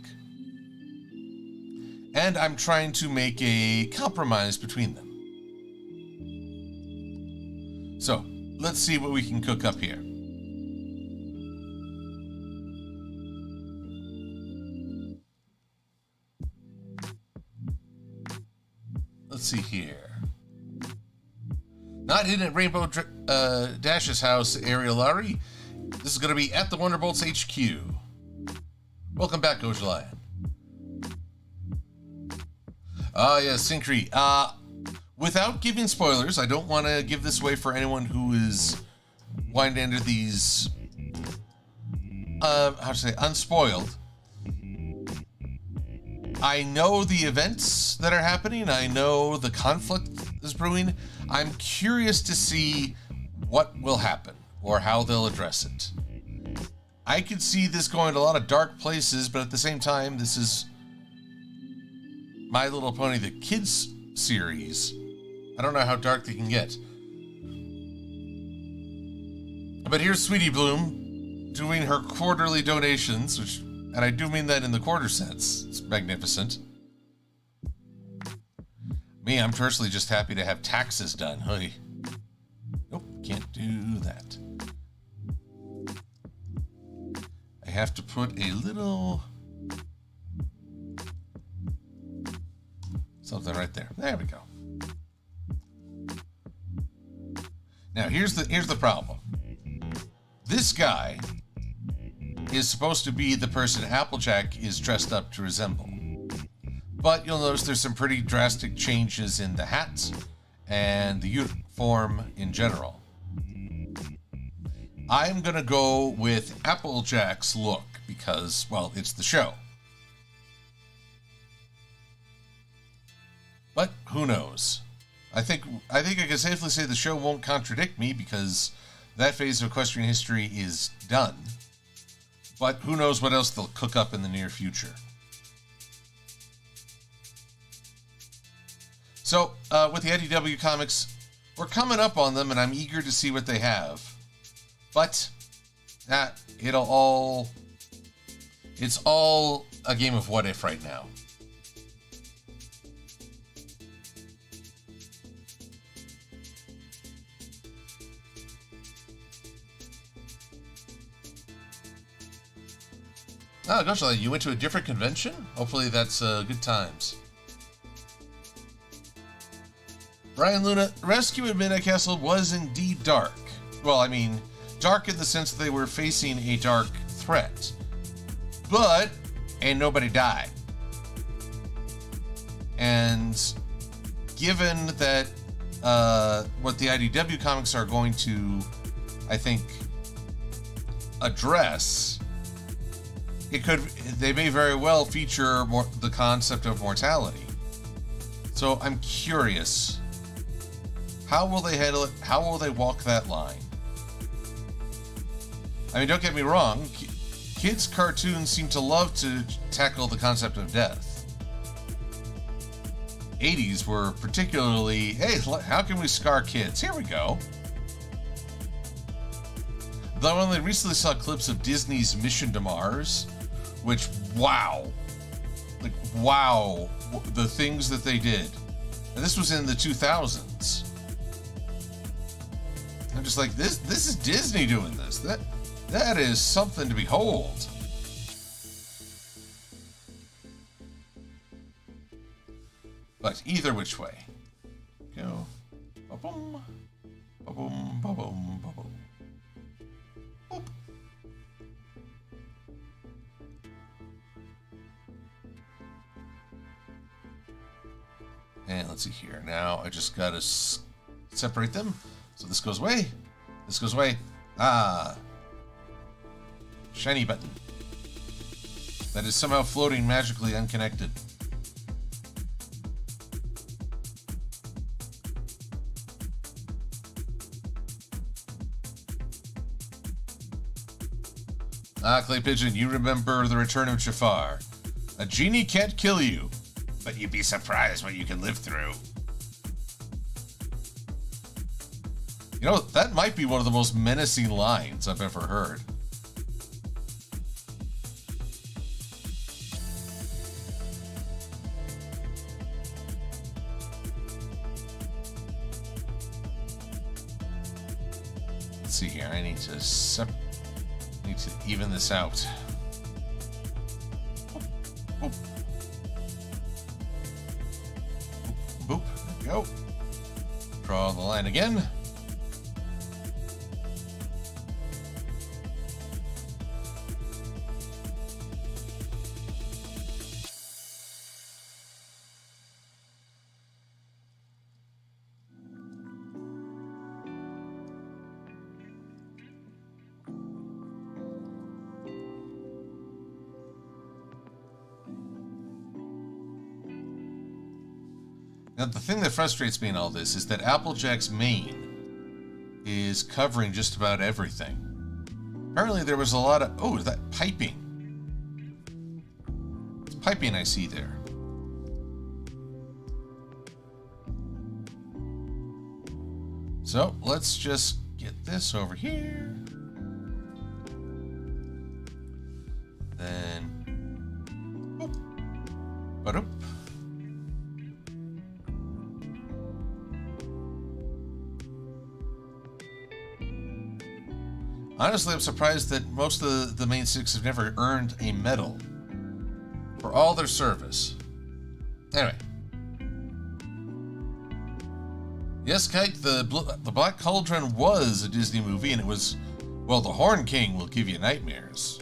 And I'm trying to make a compromise between them. So, let's see what we can cook up here. Let's see here. Not hidden at Rainbow Dash's house, Arielari. This is going to be at the Wonderbolts HQ. Welcome back, Ojalion. Yes, Synchree. Without giving spoilers, I don't want to give this away for anyone who is winding under these, unspoiled. I know the events that are happening. I know the conflict is brewing. I'm curious to see what will happen or how they'll address it. I could see this going to a lot of dark places, but at the same time, this is My Little Pony, the kids series. I don't know how dark they can get. But here's Sweetie Bloom doing her quarterly donations, and I do mean that in the quarter sense. It's magnificent. Me, I'm personally just happy to have taxes done. Hey. Nope, can't do that. I have to put a little something right there. There we go. Now here's the problem. This guy is supposed to be the person Applejack is dressed up to resemble. But you'll notice there's some pretty drastic changes in the hats and the uniform in general. I'm going to go with Applejack's look because, well, it's the show. But who knows? I think I can safely say the show won't contradict me because that phase of equestrian history is done. But who knows what else they'll cook up in the near future. So, with the IDW comics, we're coming up on them, and I'm eager to see what they have. But, it's all a game of what if right now. Oh, gosh, you went to a different convention? Hopefully that's good times. Brian Luna, Rescue at Midnight Castle was indeed dark. Well, I mean, dark in the sense that they were facing a dark threat. But, ain't nobody died. And given that what the IDW comics are going to, I think, address, they may very well feature the concept of mortality. So I'm curious. How will they handle it? How will they walk that line? I mean, don't get me wrong. Kids' cartoons seem to love to tackle the concept of death. 80s were particularly, hey, how can we scar kids? Here we go. Though I only recently saw clips of Disney's Mission to Mars, which, wow. Like, wow. The things that they did. And this was in the 2000s. I'm just like, this is Disney doing this. That is something to behold. But either which way. Go. Ba-boom. Ba-boom. Ba-boom. Ba-boom. Boop. And let's see here. Now I just gotta separate them. So this goes away. This goes away. Ah. Shiny button. That is somehow floating magically unconnected. Ah, Clay Pigeon, you remember the return of Jafar. A genie can't kill you, but you'd be surprised what you can live through. You know, that might be one of the most menacing lines I've ever heard. Let's see here. I need to even this out. Boop. Boop. Boop. There we go. Draw the line again. Now, the thing that frustrates me in all this is that Applejack's mane is covering just about everything. Apparently there was a lot of... Oh, is that piping? It's piping I see there. So, let's just get this over here. Then... Boop. Ba-doop. Honestly, I'm surprised that most of the main six have never earned a medal for all their service. Anyway. Yes, Kite, the Black Cauldron was a Disney movie, and it was, well, the Horn King will give you nightmares.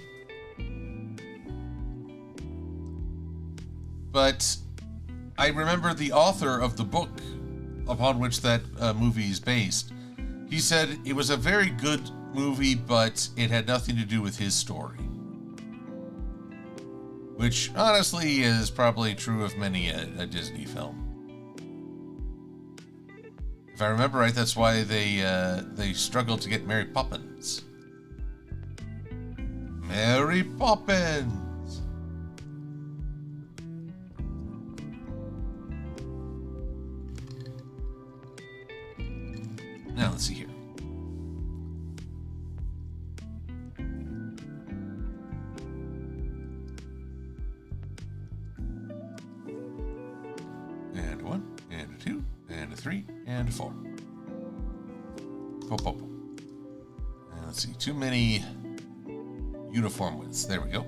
But I remember the author of the book upon which that movie is based. He said it was a very good movie, but it had nothing to do with his story. Which, honestly, is probably true of many a Disney film. If I remember right, that's why they struggled to get Mary Poppins. Mary Poppins! let's see here. And a 1, and a 2, and a 3, and a 4. Pop, pop. And let's see, too many uniform widths. There we go.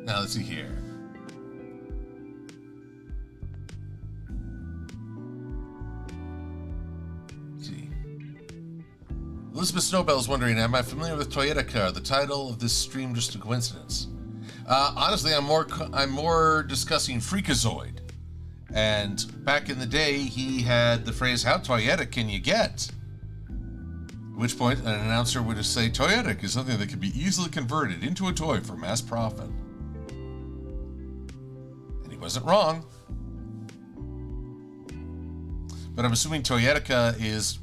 Now let's see here. Let's see. Elizabeth Snowbell is wondering, am I familiar with Toyetic? The title of this stream just a coincidence? Honestly, I'm more discussing Freakazoid. And back in the day, he had the phrase, how Toyetic can you get? At which point, an announcer would just say, Toyetic is something that can be easily converted into a toy for mass profit. And he wasn't wrong. But I'm assuming Toyetica is...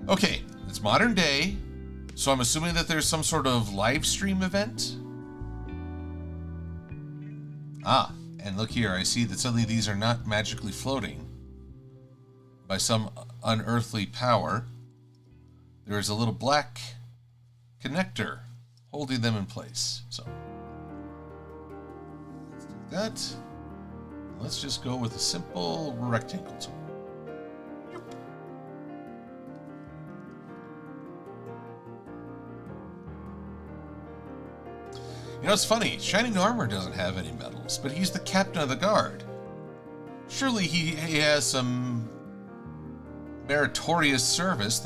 Okay, it's modern day, so I'm assuming that there's some sort of live stream event. Ah, and look here, I see that suddenly these are not magically floating by some unearthly power. There is a little black connector holding them in place. So, let's do that. Let's just go with a simple rectangle tool. You know, it's funny, Shining Armor doesn't have any medals, but he's the captain of the guard. Surely he has some meritorious service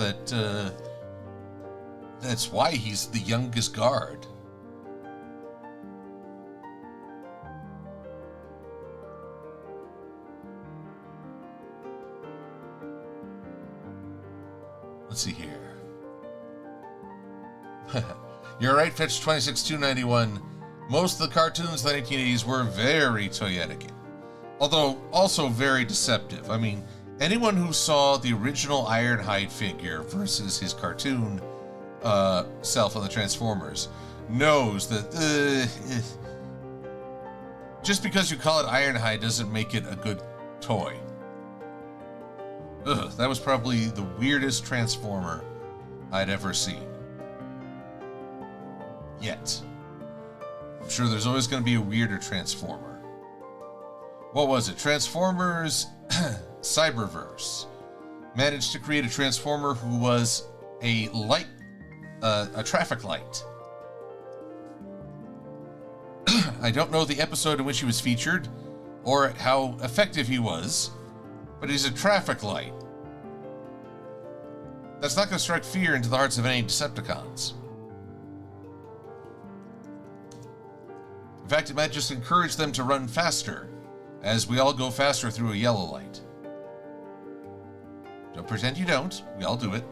that's why he's the youngest guard. Let's see here. You're right, Fetch 26291. Most of the cartoons of the 1980s were very toyetic, although also very deceptive. I mean, anyone who saw the original Ironhide figure versus his cartoon self on the Transformers knows that just because you call it Ironhide doesn't make it a good toy. Ugh, that was probably the weirdest Transformer I'd ever seen. Yet. I'm sure there's always going to be a weirder Transformer. What was it? Transformers Cyberverse managed to create a Transformer who was a light, a traffic light. I don't know the episode in which he was featured or how effective he was, but he's a traffic light. That's not going to strike fear into the hearts of any Decepticons. In fact, it might just encourage them to run faster, as we all go faster through a yellow light. Don't pretend you don't. We all do it.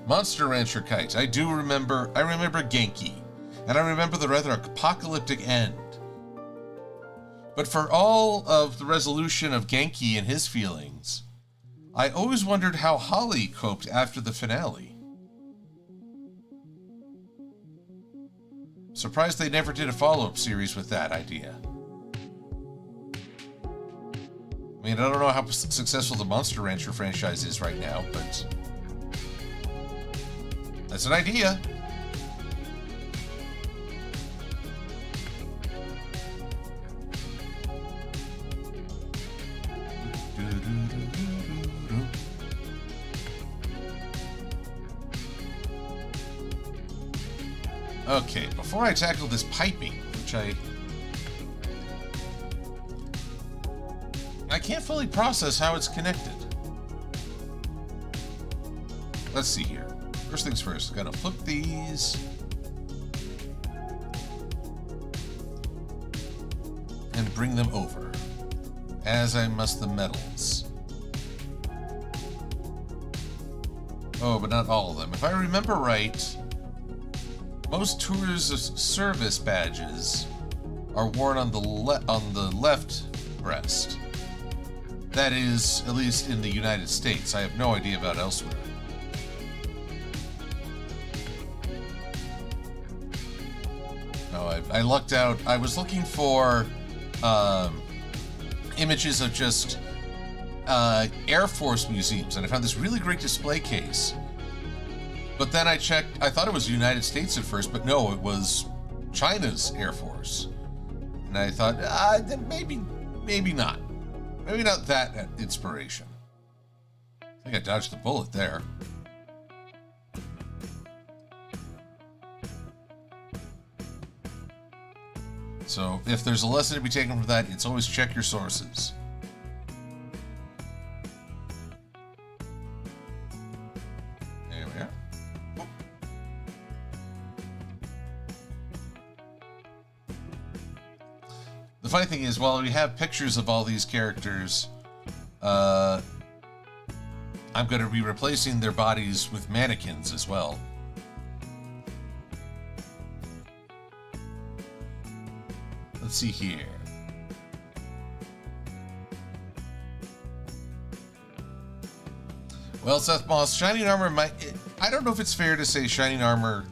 Monster Rancher Kite. I remember Genki, and I remember the rather apocalyptic end. But for all of the resolution of Genki and his feelings, I always wondered how Holly coped after the finale. Surprised they never did a follow-up series with that idea. I mean, I don't know how successful the Monster Rancher franchise is right now, but that's an idea. Okay, before I tackle this piping, which I can't fully process how it's connected. Let's see here. First things first, gotta flip these. And bring them over, as I must the metals. Oh, but not all of them. If I remember right, most tours of service badges are worn on the left breast. That is, at least in the United States. I have no idea about elsewhere. No, I lucked out. I was looking for images of just Air Force museums, and I found this really great display case. But then I checked, I thought it was the United States at first, but no, it was China's Air Force. And I thought, then maybe not. Maybe not that inspiration. I think I dodged the bullet there. So if there's a lesson to be taken from that, it's always check your sources. There we are. Oh. The funny thing is, while we have pictures of all these characters, I'm going to be replacing their bodies with mannequins as well. Let's see here. Well, Seth Moss, Shining Armor I don't know if it's fair to say Shining Armor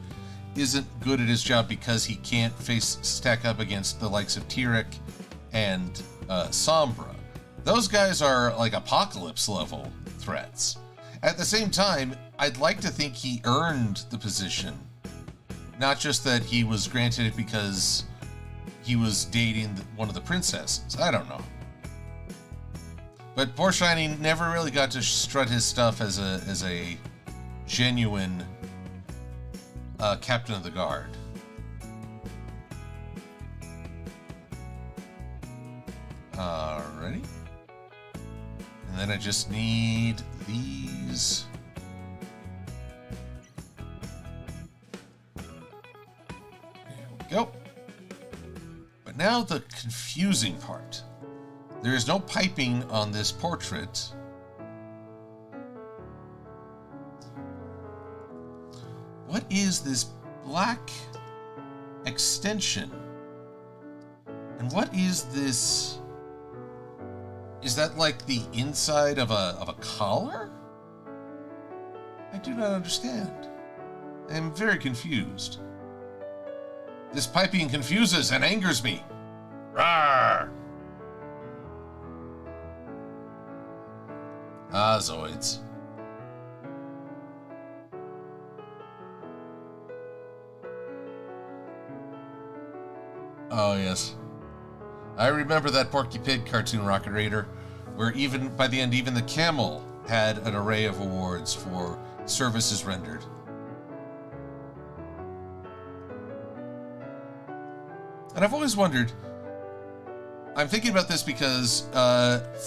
isn't good at his job because he can't stack up against the likes of Toyetic and Sombra. Those guys are like Apocalypse level threats. At the same time, I'd like to think he earned the position. Not just that he was granted it because he was dating one of the princesses. I don't know. But poor Shining never really got to strut his stuff as a genuine captain of the guard. Alrighty. And then I just need these. There we go. But now the confusing part. There is no piping on this portrait. What is this black extension? And what is this? Is that like the inside of a collar? I do not understand. I am very confused. This piping confuses and angers me. Rawr! Ah, Zoids. Oh, yes. I remember that Porky Pig cartoon, Rocket Raider, where even by the end, even the camel had an array of awards for services rendered. And I've always wondered, I'm thinking about this because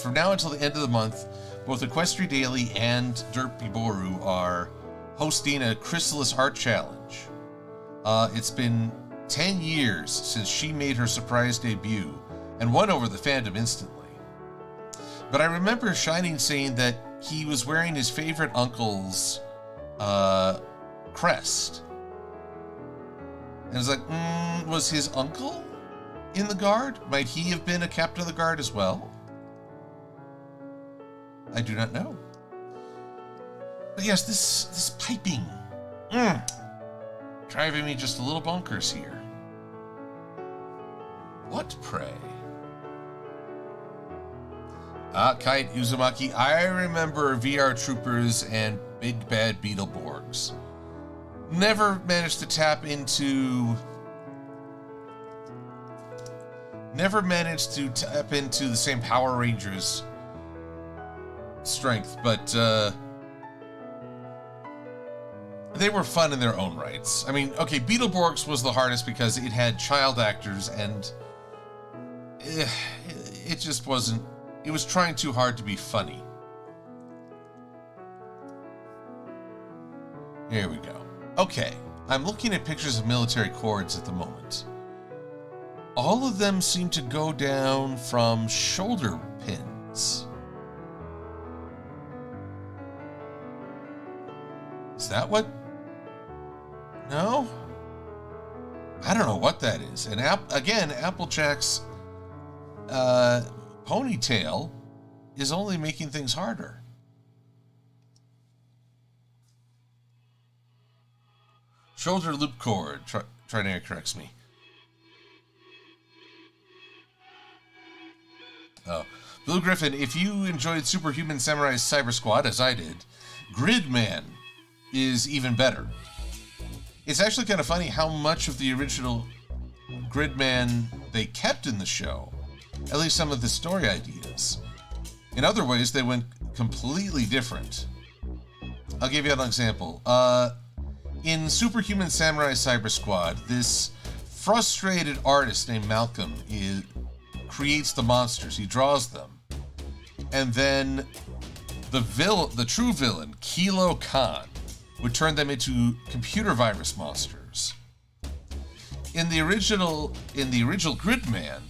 from now until the end of the month, both Equestria Daily and Derpy Boru are hosting a Chrysalis Art Challenge. It's been 10 years since she made her surprise debut and won over the fandom instantly. But I remember Shining saying that he was wearing his favorite uncle's crest. And it's like, was his uncle in the guard? Might he have been a captain of the guard as well? I do not know. But yes, this piping. Driving me just a little bonkers here. What, pray? Kite Uzumaki, I remember VR Troopers and Big Bad Beetleborgs. Never managed to tap into the same Power Rangers strength, but they were fun in their own rights. I mean, okay, Beetleborgs was the hardest because it had child actors and it just wasn't, it was trying too hard to be funny. Here we go. Okay, I'm looking at pictures of military cords at the moment. All of them seem to go down from shoulder pins. Is that what? No? I don't know what that is. And again, Applejack's ponytail is only making things harder. Shoulder loop cord, Trinary corrects me. Oh, Blue Griffin, if you enjoyed Superhuman Samurai Cyber Squad, as I did, Gridman is even better. It's actually kind of funny how much of the original Gridman they kept in the show, at least some of the story ideas. In other ways, they went completely different. I'll give you an example. In Superhuman Samurai Cyber Squad, this frustrated artist named Malcolm creates the monsters. He draws them. And then the true villain, Kilo Khan, would turn them into computer virus monsters. In the original Gridman,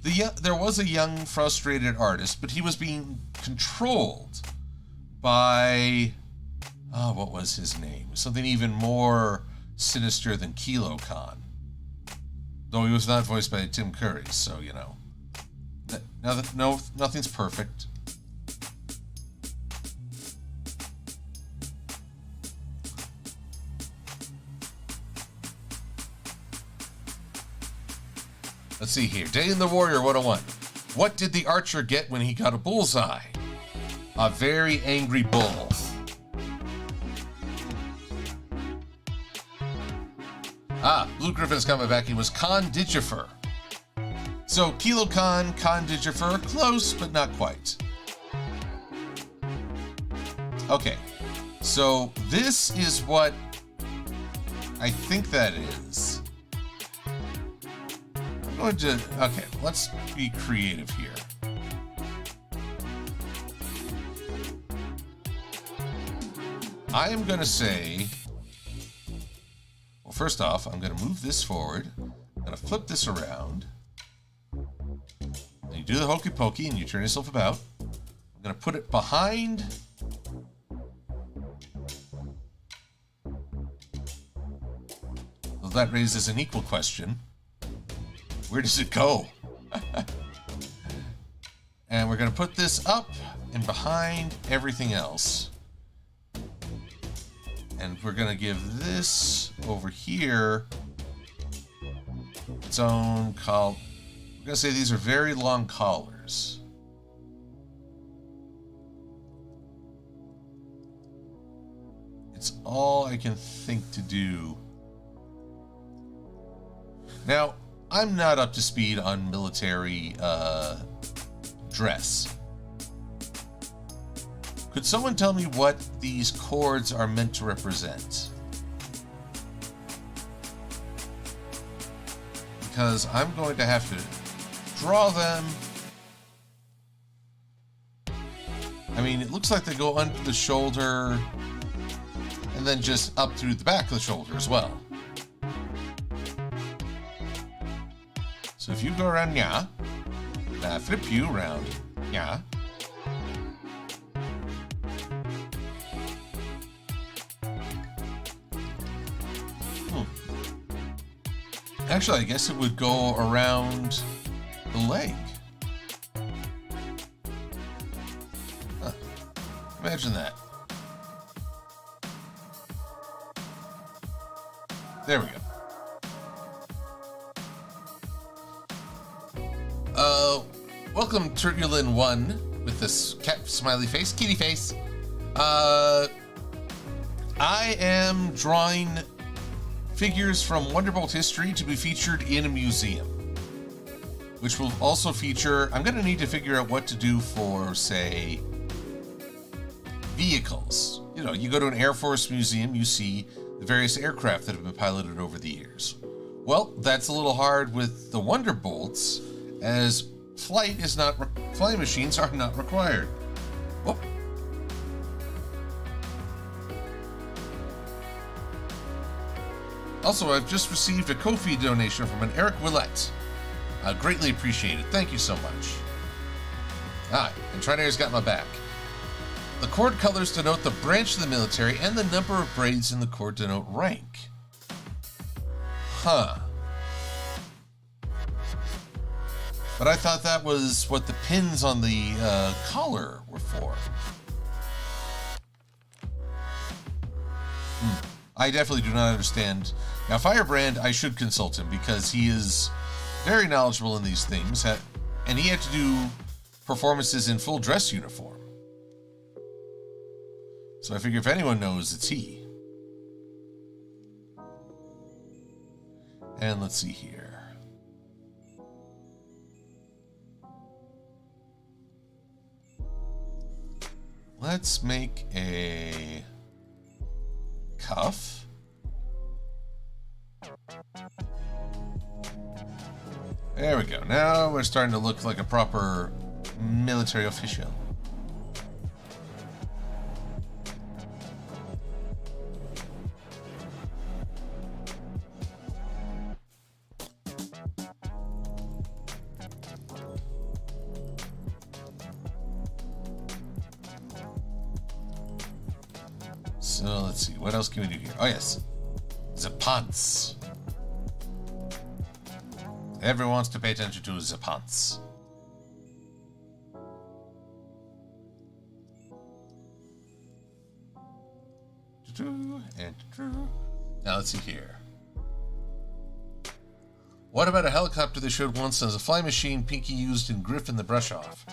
there was a young, frustrated artist, but he was being controlled by, what was his name? Something even more sinister than Kilo Khan. Though he was not voiced by Tim Curry, so, you know. Nothing's perfect. Let's see here. Day in the Warrior 101. What did the archer get when he got a bullseye? A very angry bull. Blue Griffin's coming back. He was Khan Digifer. So, Kilo Khan, Khan Digifer, close, but not quite. Okay, so this is what I think that is. Okay, let's be creative here. I am going to say, well, first off, I'm going to move this forward. I'm going to flip this around. And you do the hokey pokey and you turn yourself about. I'm going to put it behind. Well, that raises an equal question. Where does it go? And we're going to put this up and behind everything else. And we're going to give this over here its own collar. We're going to say these are very long collars. It's all I can think to do. Now, I'm not up to speed on military dress. Could someone tell me what these cords are meant to represent? Because I'm going to have to draw them. I mean, it looks like they go under the shoulder and then just up through the back of the shoulder as well. So if you go around, yeah, flip you around, yeah. Actually, I guess it would go around the leg. Huh. Imagine that. There we go. Welcome, Turbulent One, with this cat smiley face, kitty face. I am drawing figures from Wonderbolt history to be featured in a museum, which will also feature, I'm going to need to figure out what to do for, say, vehicles. You know, you go to an Air Force museum, you see the various aircraft that have been piloted over the years. Well, that's a little hard with the Wonderbolts, as flying machines are not required. Whoop. Also, I've just received a Ko-fi donation from an Eric Willett. I greatly appreciate it. Thank you so much. And Trinair's got my back. The cord colors denote the branch of the military, and the number of braids in the cord denote rank. Huh. But I thought that was what the pins on the collar were for. I definitely do not understand. Now, Firebrand, I should consult him because he is very knowledgeable in these things, and he had to do performances in full dress uniform. So I figure if anyone knows, it's he. And let's see here. Let's make a cuff. There we go. Now we're starting to look like a proper military official. So let's see, what else can we do here? Oh yes, the pants. Everyone wants to pay attention to the pants. Now let's see here. What about a helicopter they showed once as a fly machine Pinky used in Griffin the Brush Off?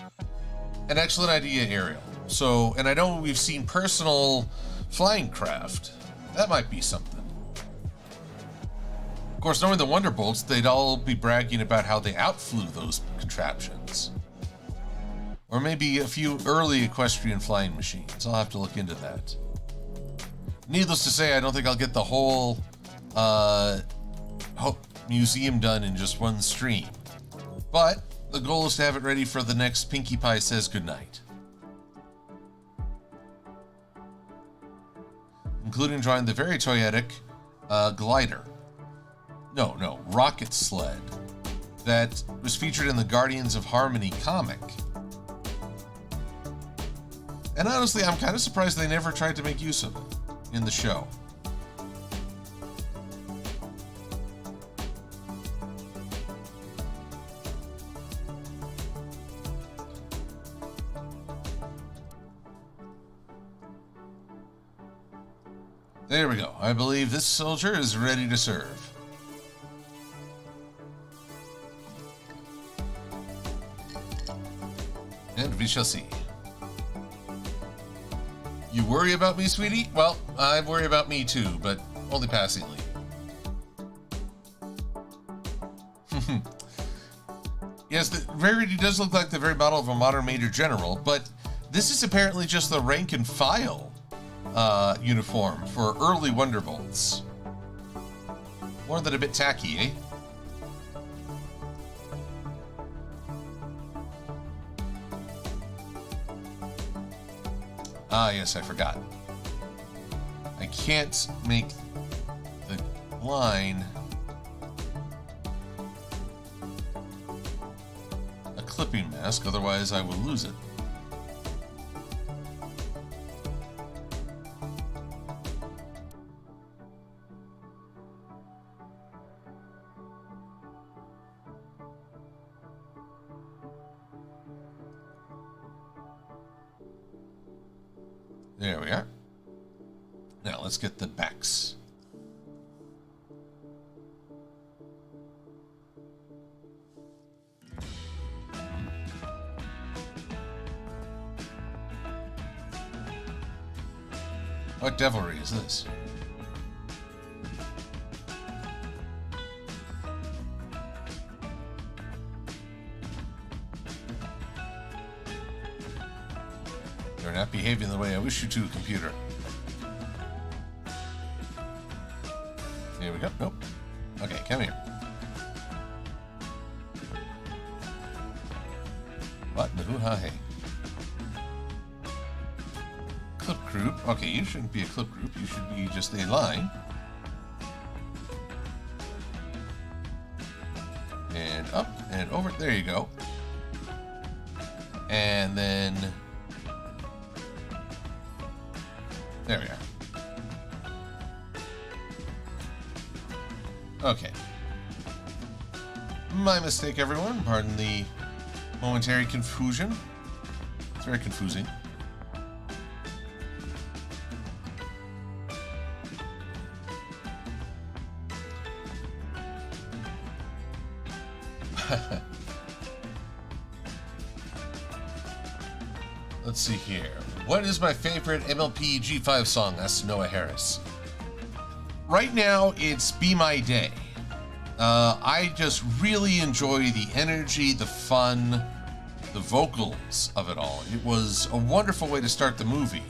An excellent idea, Ariel. So, and I know we've seen personal flying craft. That might be something. Of course, knowing the Wonderbolts, they'd all be bragging about how they outflew those contraptions. Or maybe a few early equestrian flying machines. I'll have to look into that. Needless to say, I don't think I'll get the whole museum done in just one stream. But the goal is to have it ready for the next Pinkie Pie Says Goodnight. Including drawing the very toyetic glider. No, rocket sled that was featured in the Guardians of Harmony comic. And honestly, I'm kind of surprised they never tried to make use of it in the show. There we go. I believe this soldier is ready to serve. And we shall see. You worry about me, sweetie? Well, I worry about me too, but only passingly. Yes, the rarity does look like the very model of a modern Major General, but this is apparently just the rank and file uniform for early Wonderbolts. More than a bit tacky, eh? Ah, yes, I forgot. I can't make the line a clipping mask, otherwise I will lose it. There we are. Now let's get the backs. What devilry is this? You're not behaving the way I wish you to, computer. Here we go. Nope. Okay, come here. What in the hoo-ha hey? Clip group. Okay, you shouldn't be a clip group. You should be just a line. And up and over. There you go. And then... there we are. Okay. My mistake, everyone. Pardon the momentary confusion. It's very confusing. Let's see here. What is my favorite MLP G5 song? That's Noah Harris. Right now, it's Be My Day. I just really enjoy the energy, the fun, the vocals of it all. It was a wonderful way to start the movie.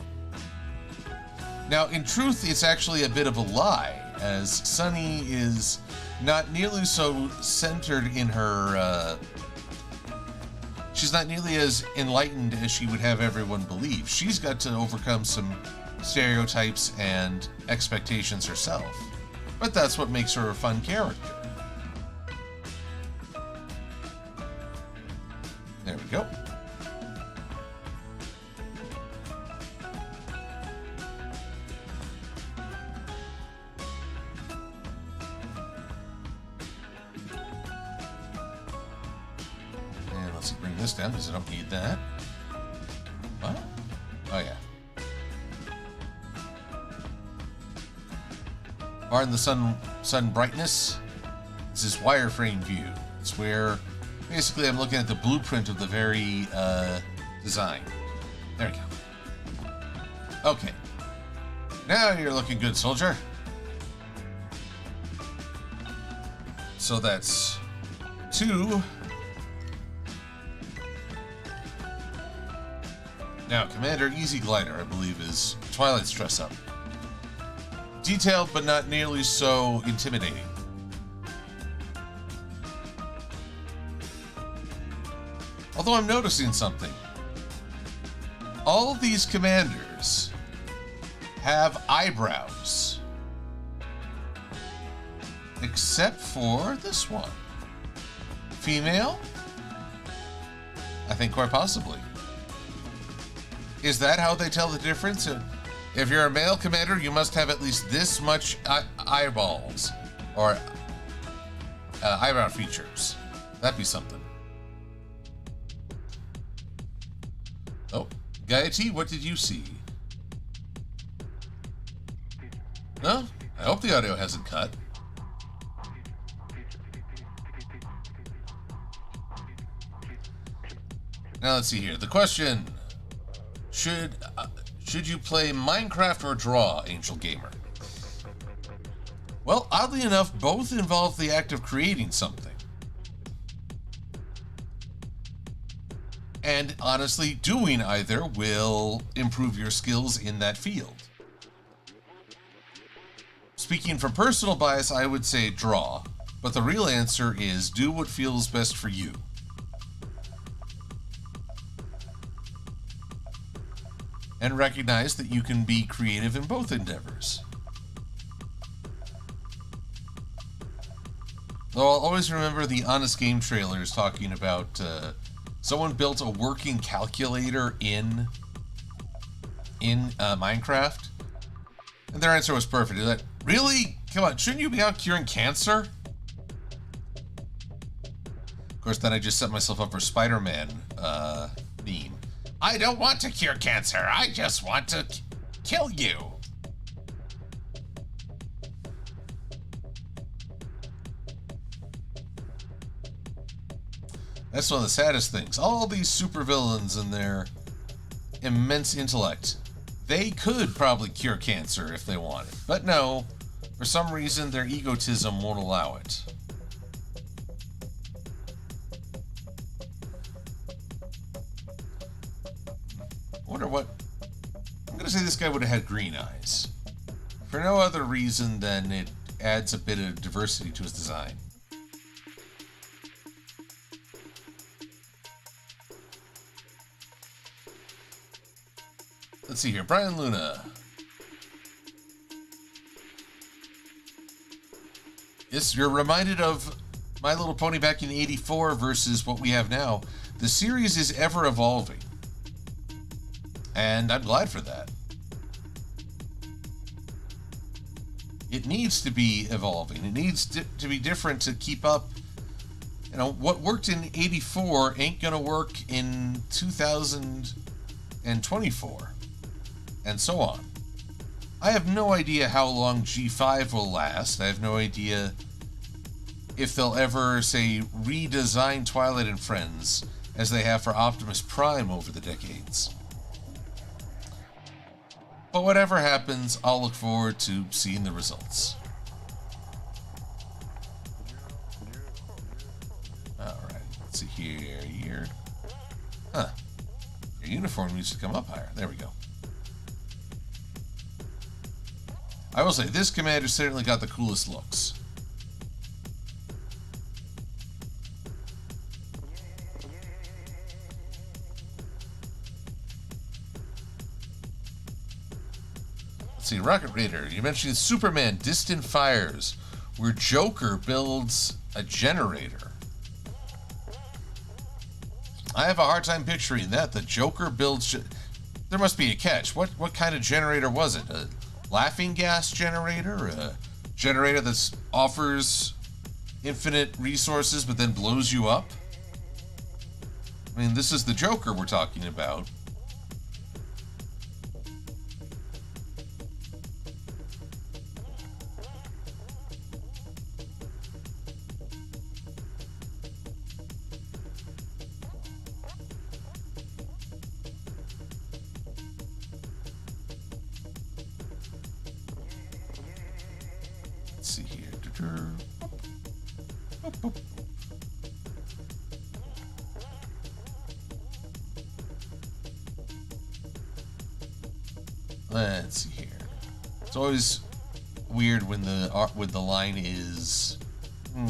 Now, in truth, it's actually a bit of a lie, as Sunny is not nearly so centered in her... she's not nearly as enlightened as she would have everyone believe. She's got to overcome some stereotypes and expectations herself. But that's what makes her a fun character. There we go. And let's bring this down because I don't need that. What? Oh, yeah. Pardon the sun brightness. This is wireframe view. It's where basically I'm looking at the blueprint of the very design. There we go. Okay. Now you're looking good, soldier. So that's 2. Now, Commander Easy Glider, I believe, is Twilight's dress up. Detailed, but not nearly so intimidating. Although I'm noticing something. All of these commanders have eyebrows. Except for this one. Female? I think quite possibly. Is that how they tell the difference? If you're a male commander, you must have at least this much eyeballs. Or eyebrow features. That'd be something. Oh, Gaiety, what did you see? No? I hope the audio hasn't cut. Now let's see here. The question: should you play Minecraft or draw, Angel Gamer? Well, oddly enough, both involve the act of creating something. And honestly, doing either will improve your skills in that field. Speaking from personal bias, I would say draw, but the real answer is do what feels best for you. And recognize that you can be creative in both endeavors. Though I'll always remember the Honest Game trailers talking about someone built a working calculator in Minecraft, and their answer was perfect. They're like, really? Come on, shouldn't you be out curing cancer? Of course, then I just set myself up for Spider-Man meme. I don't want to cure cancer. I just want to kill you. That's one of the saddest things. All these supervillains and their immense intellect, they could probably cure cancer if they wanted. But no, for some reason, their egotism won't allow it. I wonder what... I'm going to say this guy would have had green eyes. For no other reason than it adds a bit of diversity to his design. Let's see here. Brian Luna. Yes, you're reminded of My Little Pony back in '84 versus what we have now. The series is ever evolving. And I'm glad for that. It needs to be evolving. It needs to be different to keep up. You know, what worked in '84 ain't gonna work in 2024. And so on. I have no idea how long G5 will last. I have no idea if they'll ever, say, redesign Twilight and Friends as they have for Optimus Prime over the decades. But whatever happens, I'll look forward to seeing the results. Alright, let's see here. Huh. Your uniform needs to come up higher. There we go. I will say, this commander certainly got the coolest looks. Let's see, Rocket Raider, you mentioned Superman Distant Fires, where Joker builds a generator. I have a hard time picturing that. The Joker builds... There must be a catch. What kind of generator was it? A laughing gas generator? A generator that offers infinite resources but then blows you up? I mean, this is the Joker we're talking about. Let's see here. Let's see here. It's always weird when the line is,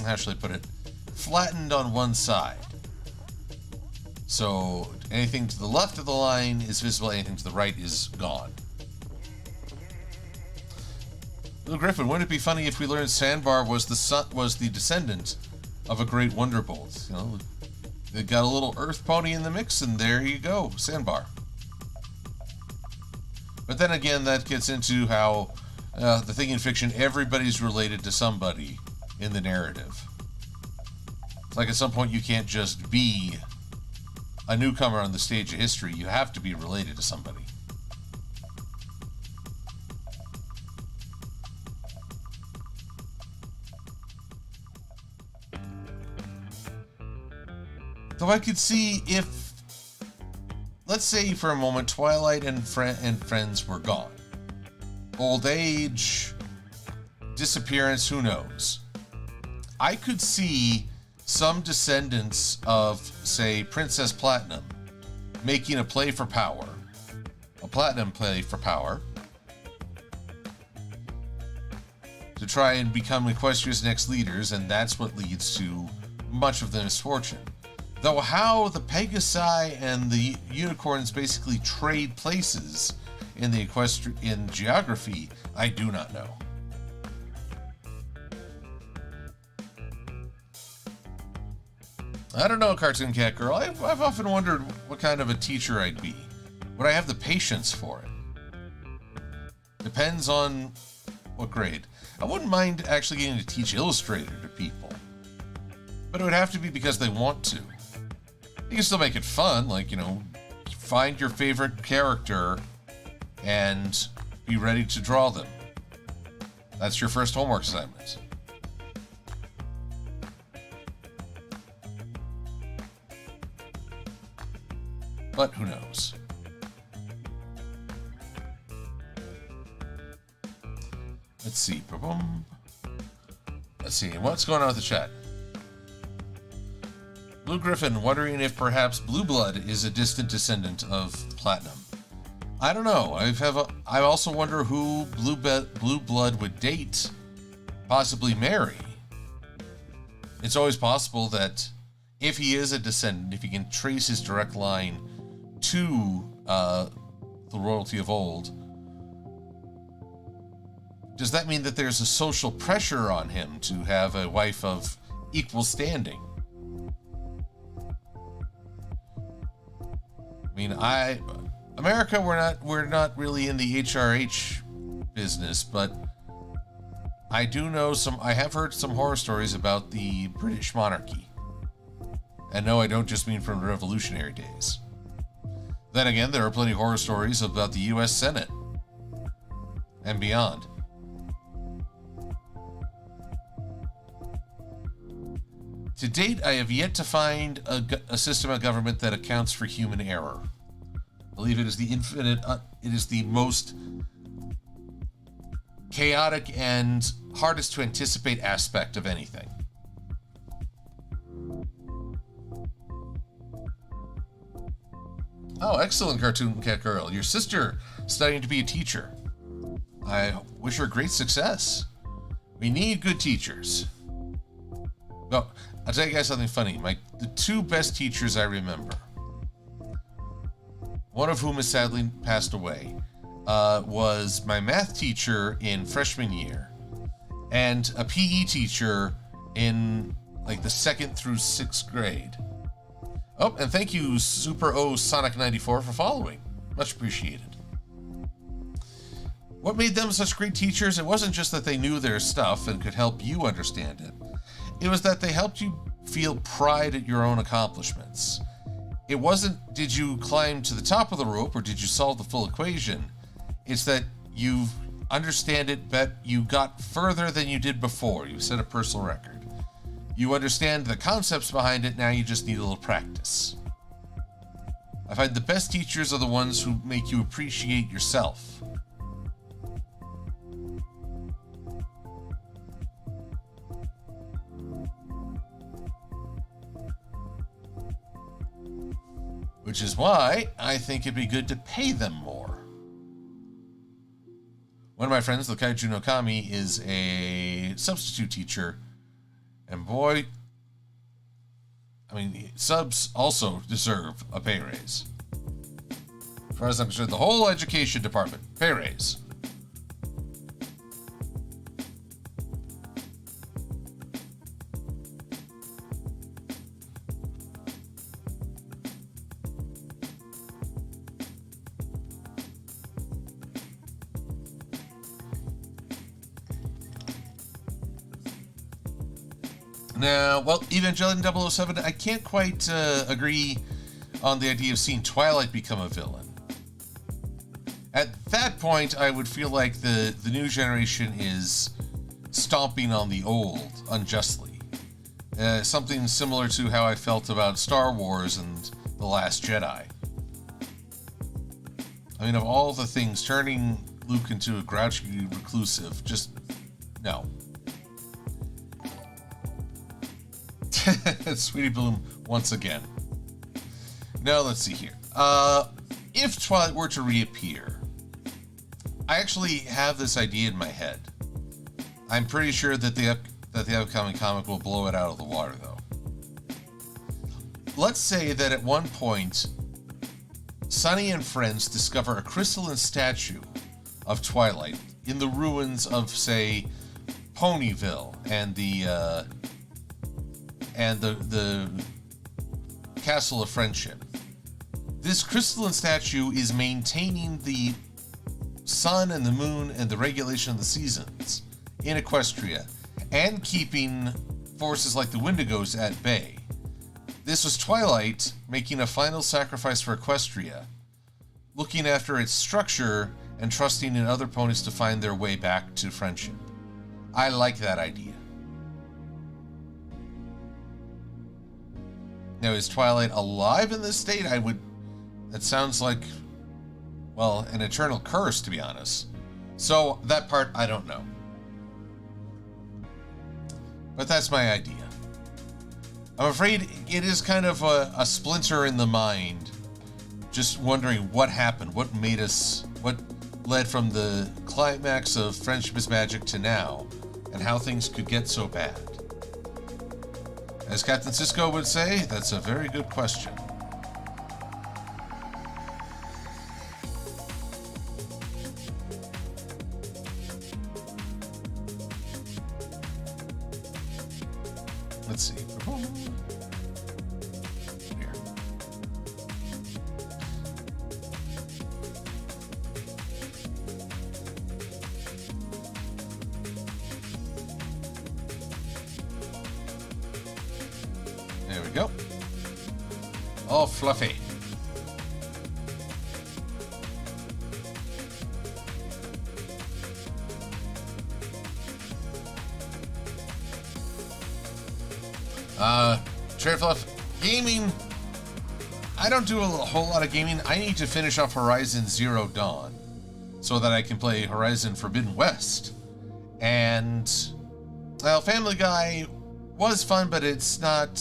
how should I put it, flattened on one side. So anything to the left of the line is visible, anything to the right is gone. Little Griffin, wouldn't it be funny if we learned Sandbar was the descendant of a great Wonderbolt? You know, they got a little Earth pony in the mix, and there you go, Sandbar. But then again, that gets into how the thing in fiction, everybody's related to somebody in the narrative. It's like at some point you can't just be a newcomer on the stage of history. You have to be related to somebody. Though I could see if, let's say for a moment, Twilight and friends were gone. Old age, disappearance, who knows? I could see some descendants of, say, Princess Platinum making a play for power, a platinum play for power, to try and become Equestria's next leaders, and that's what leads to much of the misfortune. Though how the Pegasi and the unicorns basically trade places in the in geography, I do not know. I don't know, Cartoon Cat Girl. I've often wondered what kind of a teacher I'd be. Would I have the patience for it? Depends on what grade. I wouldn't mind actually getting to teach Illustrator to people, but it would have to be because they want to. You can still make it fun, like, you know, find your favorite character and be ready to draw them. That's your first homework assignment. But who knows? Let's see. Let's see. What's going on with the chat? Blue Griffin wondering if perhaps Blue Blood is a distant descendant of Platinum. I don't know. I also wonder who Blue Blood would date, possibly marry. It's always possible that if he is a descendant, if he can trace his direct line to the royalty of old, does that mean that there's a social pressure on him to have a wife of equal standing? I mean, America, we're not really in the HRH business, but I do know I have heard some horror stories about the British monarchy. And no, I don't just mean from the Revolutionary days. Then again, there are plenty of horror stories about the US Senate and beyond. To date, I have yet to find a system of government that accounts for human error. I believe it is the most chaotic and hardest to anticipate aspect of anything. Oh, excellent, Cartoon Cat Girl. Your sister studying to be a teacher. I wish her great success. We need good teachers. Well, I'll tell you guys something funny. The two best teachers I remember, one of whom has sadly passed away, was my math teacher in freshman year and a PE teacher in like the 2nd through 6th grade. Oh, and thank you, Super O Sonic 94, for following. Much appreciated. What made them such great teachers? It wasn't just that they knew their stuff and could help you understand it. It was that they helped you feel pride at your own accomplishments. It wasn't, did you climb to the top of the rope or did you solve the full equation? It's that you understand it, but you got further than you did before. You set a personal record. You understand the concepts behind it, now you just need a little practice. I find the best teachers are the ones who make you appreciate yourself. Which is why I think it'd be good to pay them more. One of my friends, the Kaiju no Kami, is a substitute teacher. And boy, I mean, subs also deserve a pay raise. As far as I'm concerned, the whole education department, pay raise. Now, well, Evangelion 007, I can't quite agree on the idea of seeing Twilight become a villain. At that point, I would feel like the new generation is stomping on the old unjustly. Something similar to how I felt about Star Wars and The Last Jedi. I mean, of all the things, turning Luke into a grouchy reclusive, just, no. Sweetie Bloom once again. Now let's see here. If Twilight were to reappear, I actually have this idea in my head. I'm pretty sure that the upcoming comic will blow it out of the water, though. Let's say that at one point, Sunny and friends discover a crystalline statue of Twilight in the ruins of, say, Ponyville and the Castle of Friendship. This crystalline statue is maintaining the sun and the moon and the regulation of the seasons in Equestria and keeping forces like the Wendigos at bay. This was Twilight making a final sacrifice for Equestria, looking after its structure and trusting in other ponies to find their way back to friendship. I like that idea. Now, is Twilight alive in this state? That sounds like, well, an eternal curse, to be honest. So, that part, I don't know. But that's my idea. I'm afraid it is kind of a splinter in the mind, just wondering what happened, what led from the climax of Friendship is Magic to now, and how things could get so bad. As Captain Sisko would say, that's a very good question. Let's see. Here. There we go. All fluffy. Trade Fluff, gaming. I don't do a whole lot of gaming. I need to finish off Horizon Zero Dawn so that I can play Horizon Forbidden West And, well, Family Guy was fun, but it's not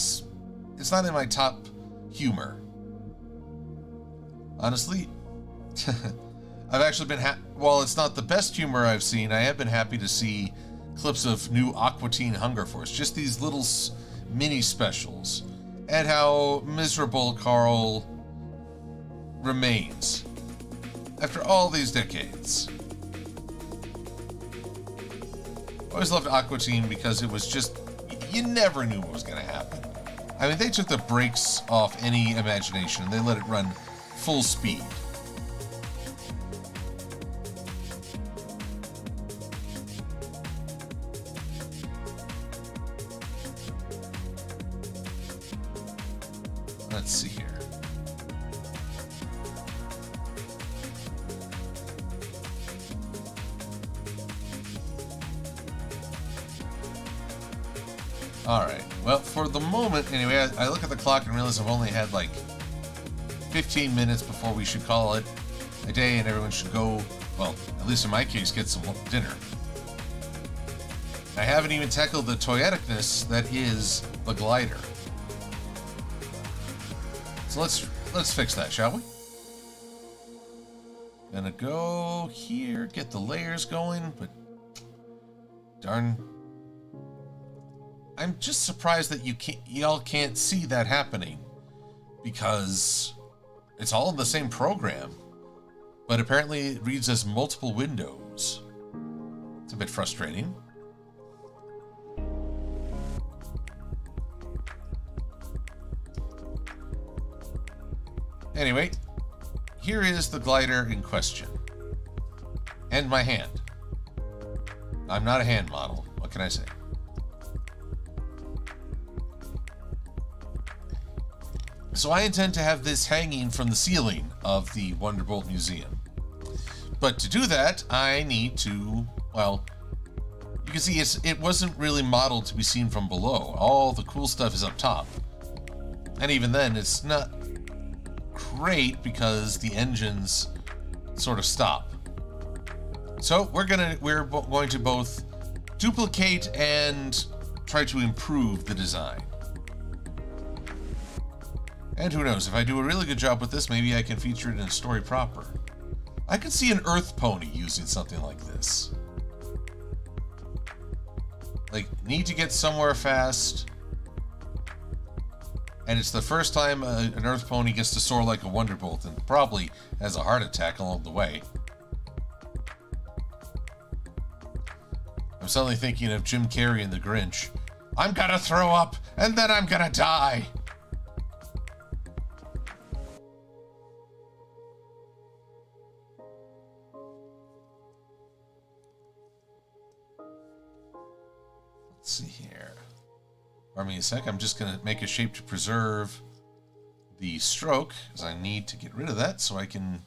in my top humor. Honestly, I've actually been while it's not the best humor I've seen, I have been happy to see clips of new Aqua Teen Hunger Force, just these little mini specials, and how miserable Carl remains after all these decades. I always loved Aqua Teen because it was just, you never knew what was going to happen. I mean, they took the brakes off any imagination and they let it run full speed. Let's see here. Alright, well, for the moment, anyway, I look at the clock and realize I've only had like 15 minutes before we should call it a day and everyone should go, well, at least in my case, get some dinner. I haven't even tackled the toyeticness that is the glider. So let's fix that, shall we? Gonna go here, get the layers going, but darn, I'm just surprised that y'all can't see that happening, because it's all in the same program, but apparently it reads as multiple windows. It's a bit frustrating. Anyway, here is the glider in question. And my hand. I'm not a hand model. What can I say? So I intend to have this hanging from the ceiling of the Wonderbolt Museum. But to do that, I need to, well, you can see it wasn't really modeled to be seen from below. All the cool stuff is up top. And even then, it's not great because the engines sort of stop. So we're going to both duplicate and try to improve the design. And who knows, if I do a really good job with this, maybe I can feature it in a story proper. I could see an Earth pony using something like this. Like, need to get somewhere fast, and it's the first time an Earth pony gets to soar like a Wonderbolt, and probably has a heart attack along the way. I'm suddenly thinking of Jim Carrey in The Grinch. I'm gonna throw up, and then I'm gonna die. Let's see here. Pardon me a sec. I'm just going to make a shape to preserve the stroke, because I need to get rid of that so I can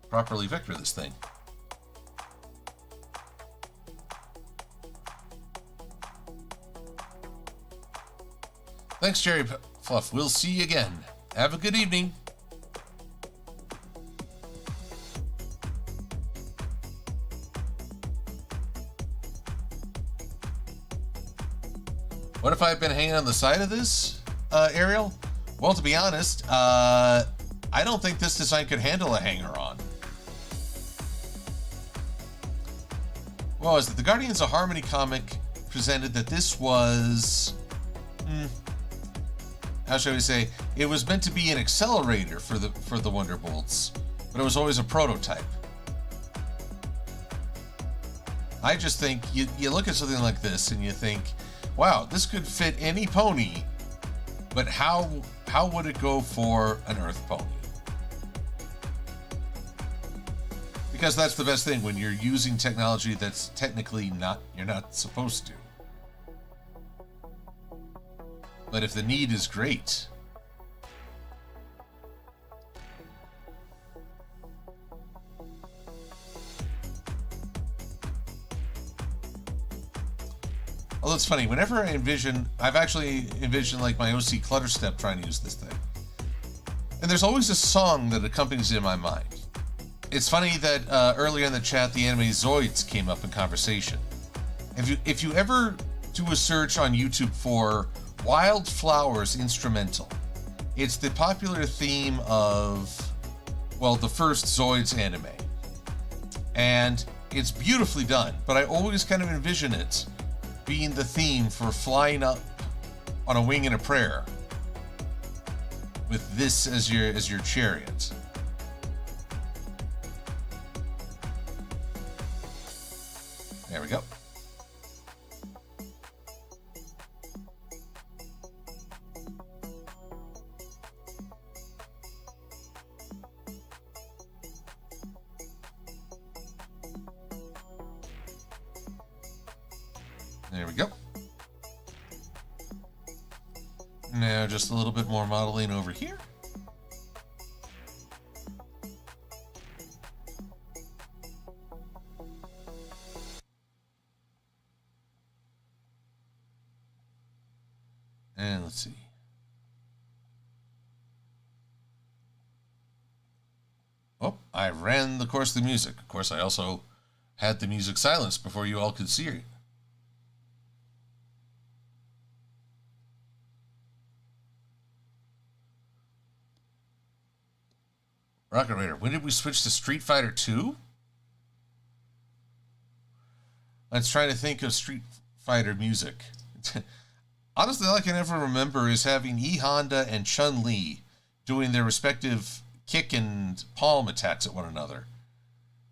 properly vector this thing. Thanks, Jerry Fluff. We'll see you again. Have a good evening. What if I've been hanging on the side of this, Ariel? Well, to be honest, I don't think this design could handle a hanger-on. What was it? The Guardians of Harmony comic presented that this was... how shall we say? It was meant to be an accelerator for the Wonderbolts, but it was always a prototype. I just think, you look at something like this and you think, wow, this could fit any pony, but how would it go for an Earth pony? Because that's the best thing when you're using technology that's technically you're not supposed to. But if the need is great, well, it's funny. Whenever I've actually envisioned like my OC Clutterstep trying to use this thing. And there's always a song that accompanies it in my mind. It's funny that earlier in the chat, the anime Zoids came up in conversation. If you ever do a search on YouTube for Wildflowers Instrumental, it's the popular theme of, well, the first Zoids anime. And it's beautifully done, but I always kind of envision it being the theme for flying up on a wing and a prayer with this as your chariot. There we go. There we go. Now just a little bit more modeling over here. And let's see. Oh, I ran the course of the music. Of course, I also had the music silenced before you all could see it. Rocket Raider, when did we switch to Street Fighter 2? Let's try to think of Street Fighter music. Honestly, all I can ever remember is having E Honda and Chun-Li doing their respective kick and palm attacks at one another.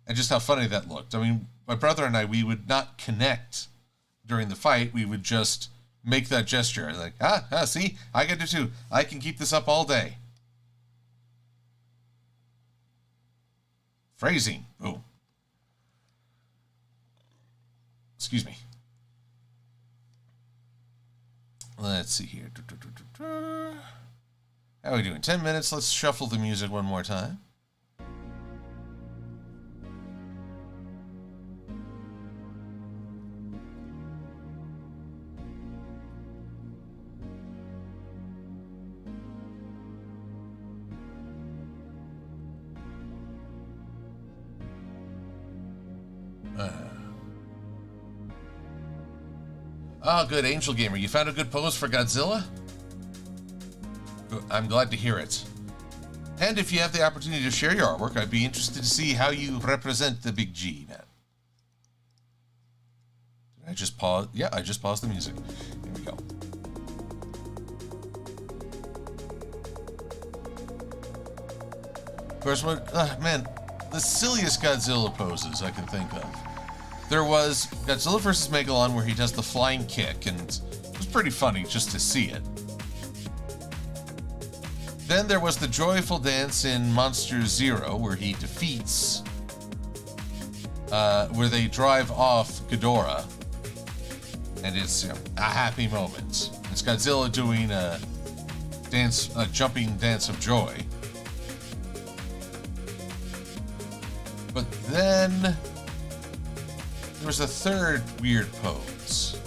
And just how funny that looked. I mean, my brother and I, we would not connect during the fight. We would just make that gesture. Like, see, I get to too. I can keep this up all day. Phrasing. Boom. Excuse me. Let's see here. How are we doing? 10 minutes. Let's shuffle the music one more time. Oh, good, Angel Gamer. You found a good pose for Godzilla? I'm glad to hear it. And if you have the opportunity to share your artwork, I'd be interested to see how you represent the big G, man. Did I just pause? Yeah, I just paused the music. Here we go. Of course, man, the silliest Godzilla poses I can think of. There was Godzilla vs. Megalon where he does the flying kick, and it was pretty funny just to see it. Then there was the joyful dance in Monster Zero where he defeats, where they drive off Ghidorah, and it's a happy moment. It's Godzilla doing a dance, a jumping dance of joy. But then there was a third weird pose.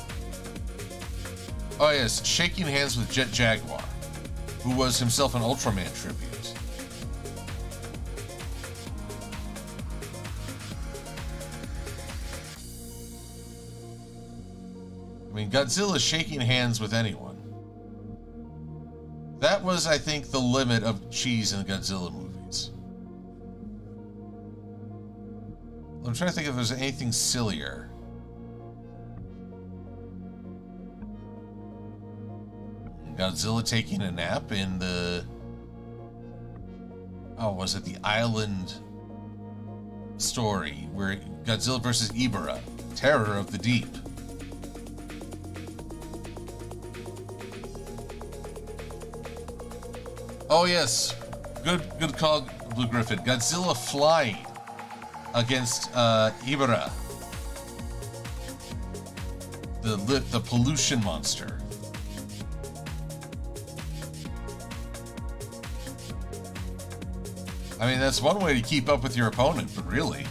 Oh yes, shaking hands with Jet Jaguar, who was himself an Ultraman tribute. I mean, Godzilla shaking hands with anyone. That was, I think, the limit of cheese in the Godzilla movies. I'm trying to think if there's anything sillier. Godzilla taking a nap in the... Oh, was it the Island story where Godzilla versus Ibara, Terror of the Deep. Oh yes, good call, Blue Griffin. Godzilla flying against Ibara, the pollution monster. I mean, that's one way to keep up with your opponent, but really.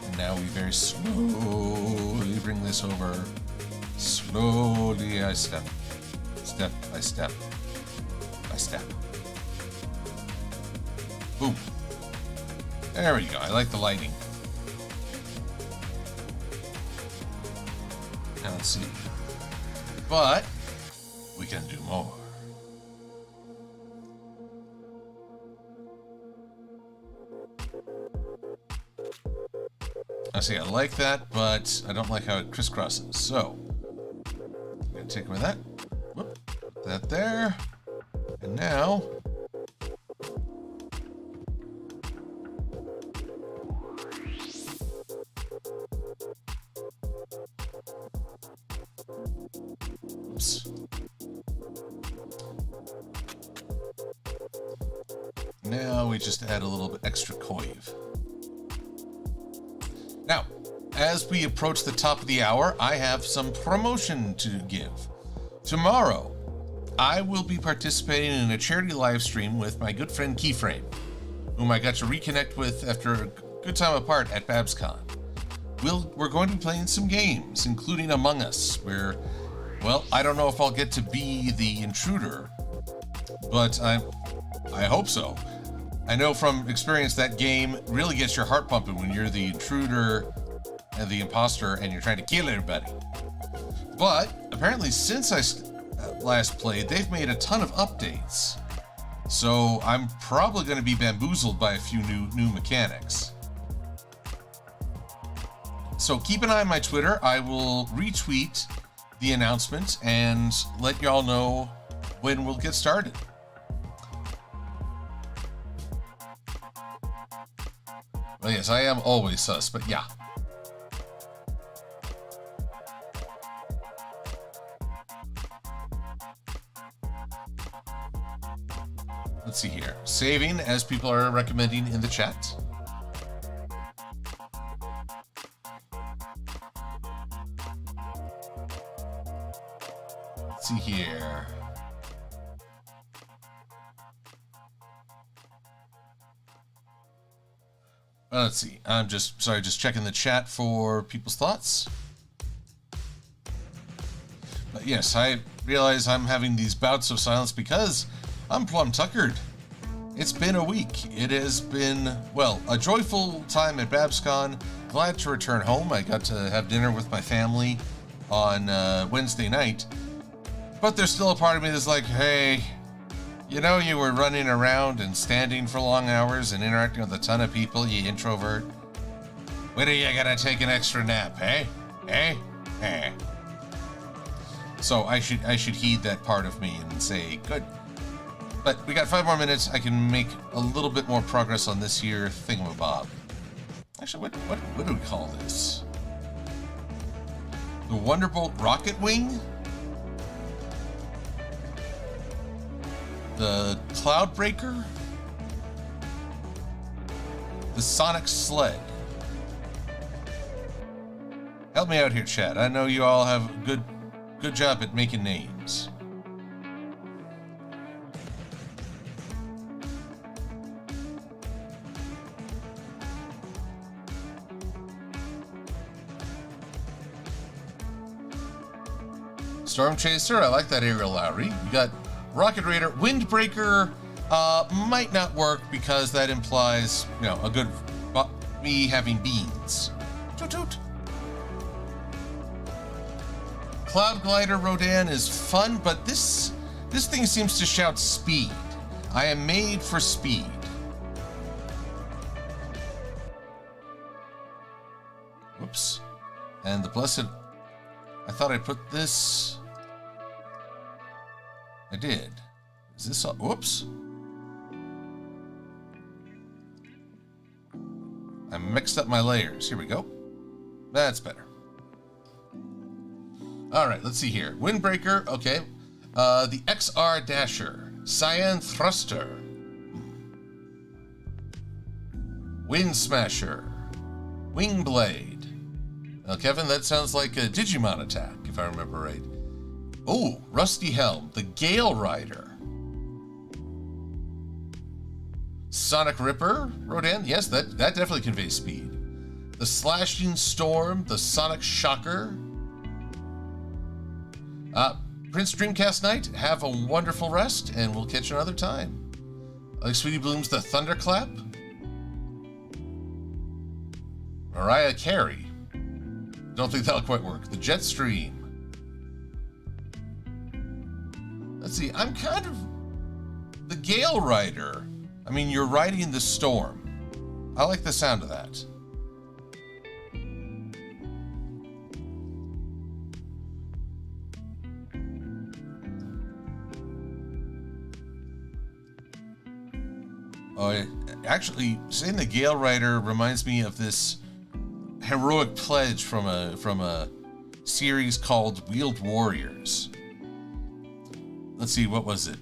And now we very slowly bring this over. Slowly I step by step by step. There we go. I like the lighting. Now let's see. But we can do more. I see, I like that, but I don't like how it crisscrosses. So, I'm going to take away that. Whoop, put that there. And now, oops. Now we just add a little bit extra coive. Now, as we approach the top of the hour, I have some promotion to give. Tomorrow, I will be participating in a charity live stream with my good friend Keyframe, whom I got to reconnect with after a good time apart at BabsCon. We're going to be playing some games, including Among Us, where, well, I don't know if I'll get to be the intruder, but I hope so. I know from experience that game really gets your heart pumping when you're the intruder and the imposter and you're trying to kill everybody. But apparently since I last played, they've made a ton of updates. So I'm probably going to be bamboozled by a few new mechanics. So keep an eye on my Twitter. I will retweet the announcement and let y'all know when we'll get started. Well, yes, I am always sus, but yeah. Let's see here. Saving, as people are recommending in the chat. Let's see here. Let's see. I'm just checking the chat for people's thoughts. But yes, I realize I'm having these bouts of silence because I'm plumb tuckered. It's been a week. It has been, well, a joyful time at BabsCon. Glad to return home. I got to have dinner with my family on Wednesday night. But there's still a part of me that's like, hey, you know, you were running around and standing for long hours and interacting with a ton of people, you introvert. When are you gonna take an extra nap, eh? Eh? So I should heed that part of me and say, good. But we got 5 more minutes. I can make a little bit more progress on this here thingamabob. Actually, what do we call this? The Wonderbolt rocket wing? The Cloud Breaker? The Sonic Sled? Help me out here, chat. I know you all have a good job at making names. Storm Chaser, I like that Aerial Lowry. We got Rocket Raider. Windbreaker might not work because that implies, you know, a good me having beans. Toot toot. Cloud Glider Rodan is fun, but this thing seems to shout speed. I am made for speed. Whoops. And the blessed, I thought I put this. I did. Is this all? Whoops. I mixed up my layers. Here we go. That's better. All right, let's see here. Windbreaker, okay. The XR Dasher. Cyan Thruster. Wind Smasher. Wing Blade. Now, Kevin, that sounds like a Digimon attack, if I remember right. Oh, Rusty Helm, the Gale Rider. Sonic Ripper, Rodan, yes, that definitely conveys speed. The Slashing Storm, the Sonic Shocker. Prince Dreamcast Knight, have a wonderful rest, and we'll catch you another time. Like Sweetie Bloom's the Thunderclap. Mariah Carey. Don't think that'll quite work. The jet stream. Let's see, I'm kind of the Gale Rider. I mean, you're riding the storm. I like the sound of that. Oh, actually, saying the Gale Rider reminds me of this heroic pledge from a series called Wheeled Warriors. Let's see, what was it?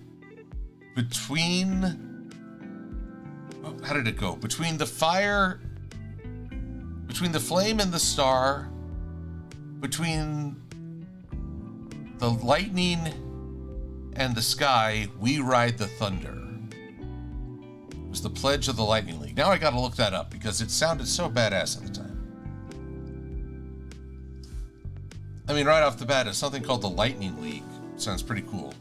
How did it go? Between the flame and the star, between the lightning and the sky, we ride the thunder. It was the pledge of the Lightning League. Now I gotta look that up because it sounded so badass at the time. I mean, right off the bat, it's something called the Lightning League. Sounds pretty cool.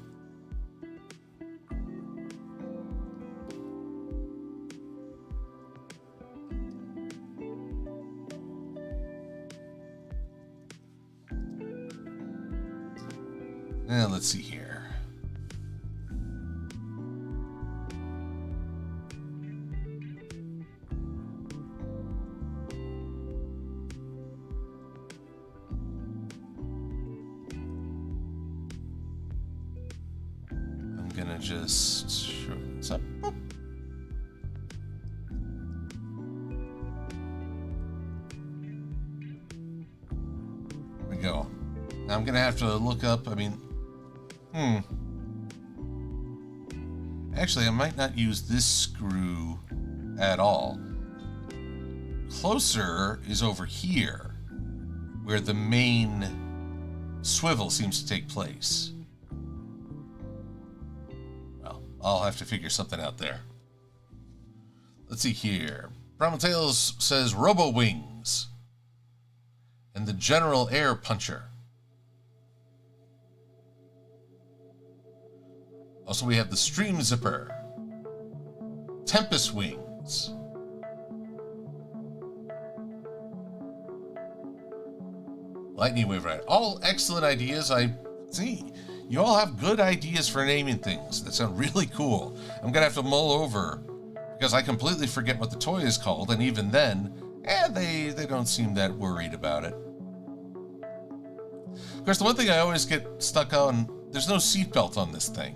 Now, let's see here. I'm gonna just show this up. Boop. There we go. Now I'm gonna have to look up, Actually, I might not use this screw at all. Closer is over here, where the main swivel seems to take place. Well, I'll have to figure something out there. Let's see here. Brown Tails says Robo Wings and the General Air Puncher. Also, we have the Stream Zipper, Tempest Wings, Lightning Wave Ride. All excellent ideas. I see. You all have good ideas for naming things that sound really cool. I'm going to have to mull over because I completely forget what the toy is called. And even then, they don't seem that worried about it. Of course, the one thing I always get stuck on, there's no seatbelt on this thing.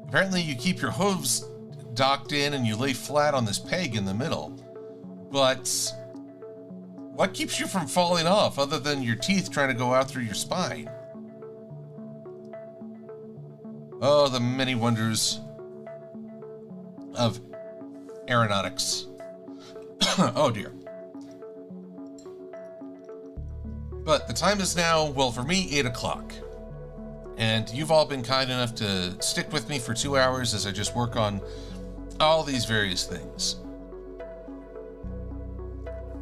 Apparently you keep your hooves docked in and you lay flat on this peg in the middle. But what keeps you from falling off other than your teeth trying to go out through your spine? Oh, the many wonders of aeronautics. Oh dear. But the time is now, well, for me, 8 o'clock. And you've all been kind enough to stick with me for 2 hours as I just work on all these various things.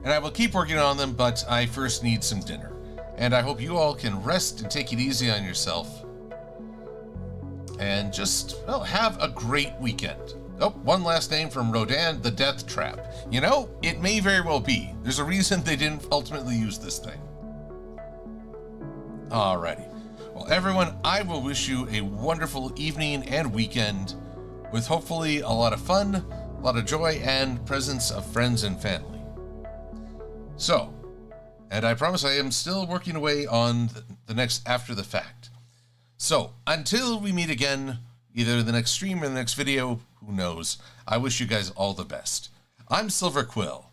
And I will keep working on them, but I first need some dinner. And I hope you all can rest and take it easy on yourself. And just, well, have a great weekend. Oh, one last name from Rodan, the Death Trap. You know, it may very well be. There's a reason they didn't ultimately use this thing. Alrighty. Well, everyone, I will wish you a wonderful evening and weekend with hopefully a lot of fun, a lot of joy, and presence of friends and family. So, and I promise I am still working away on the next After the Fact. So, until we meet again, either the next stream or the next video, who knows, I wish you guys all the best. I'm Silver-Quill.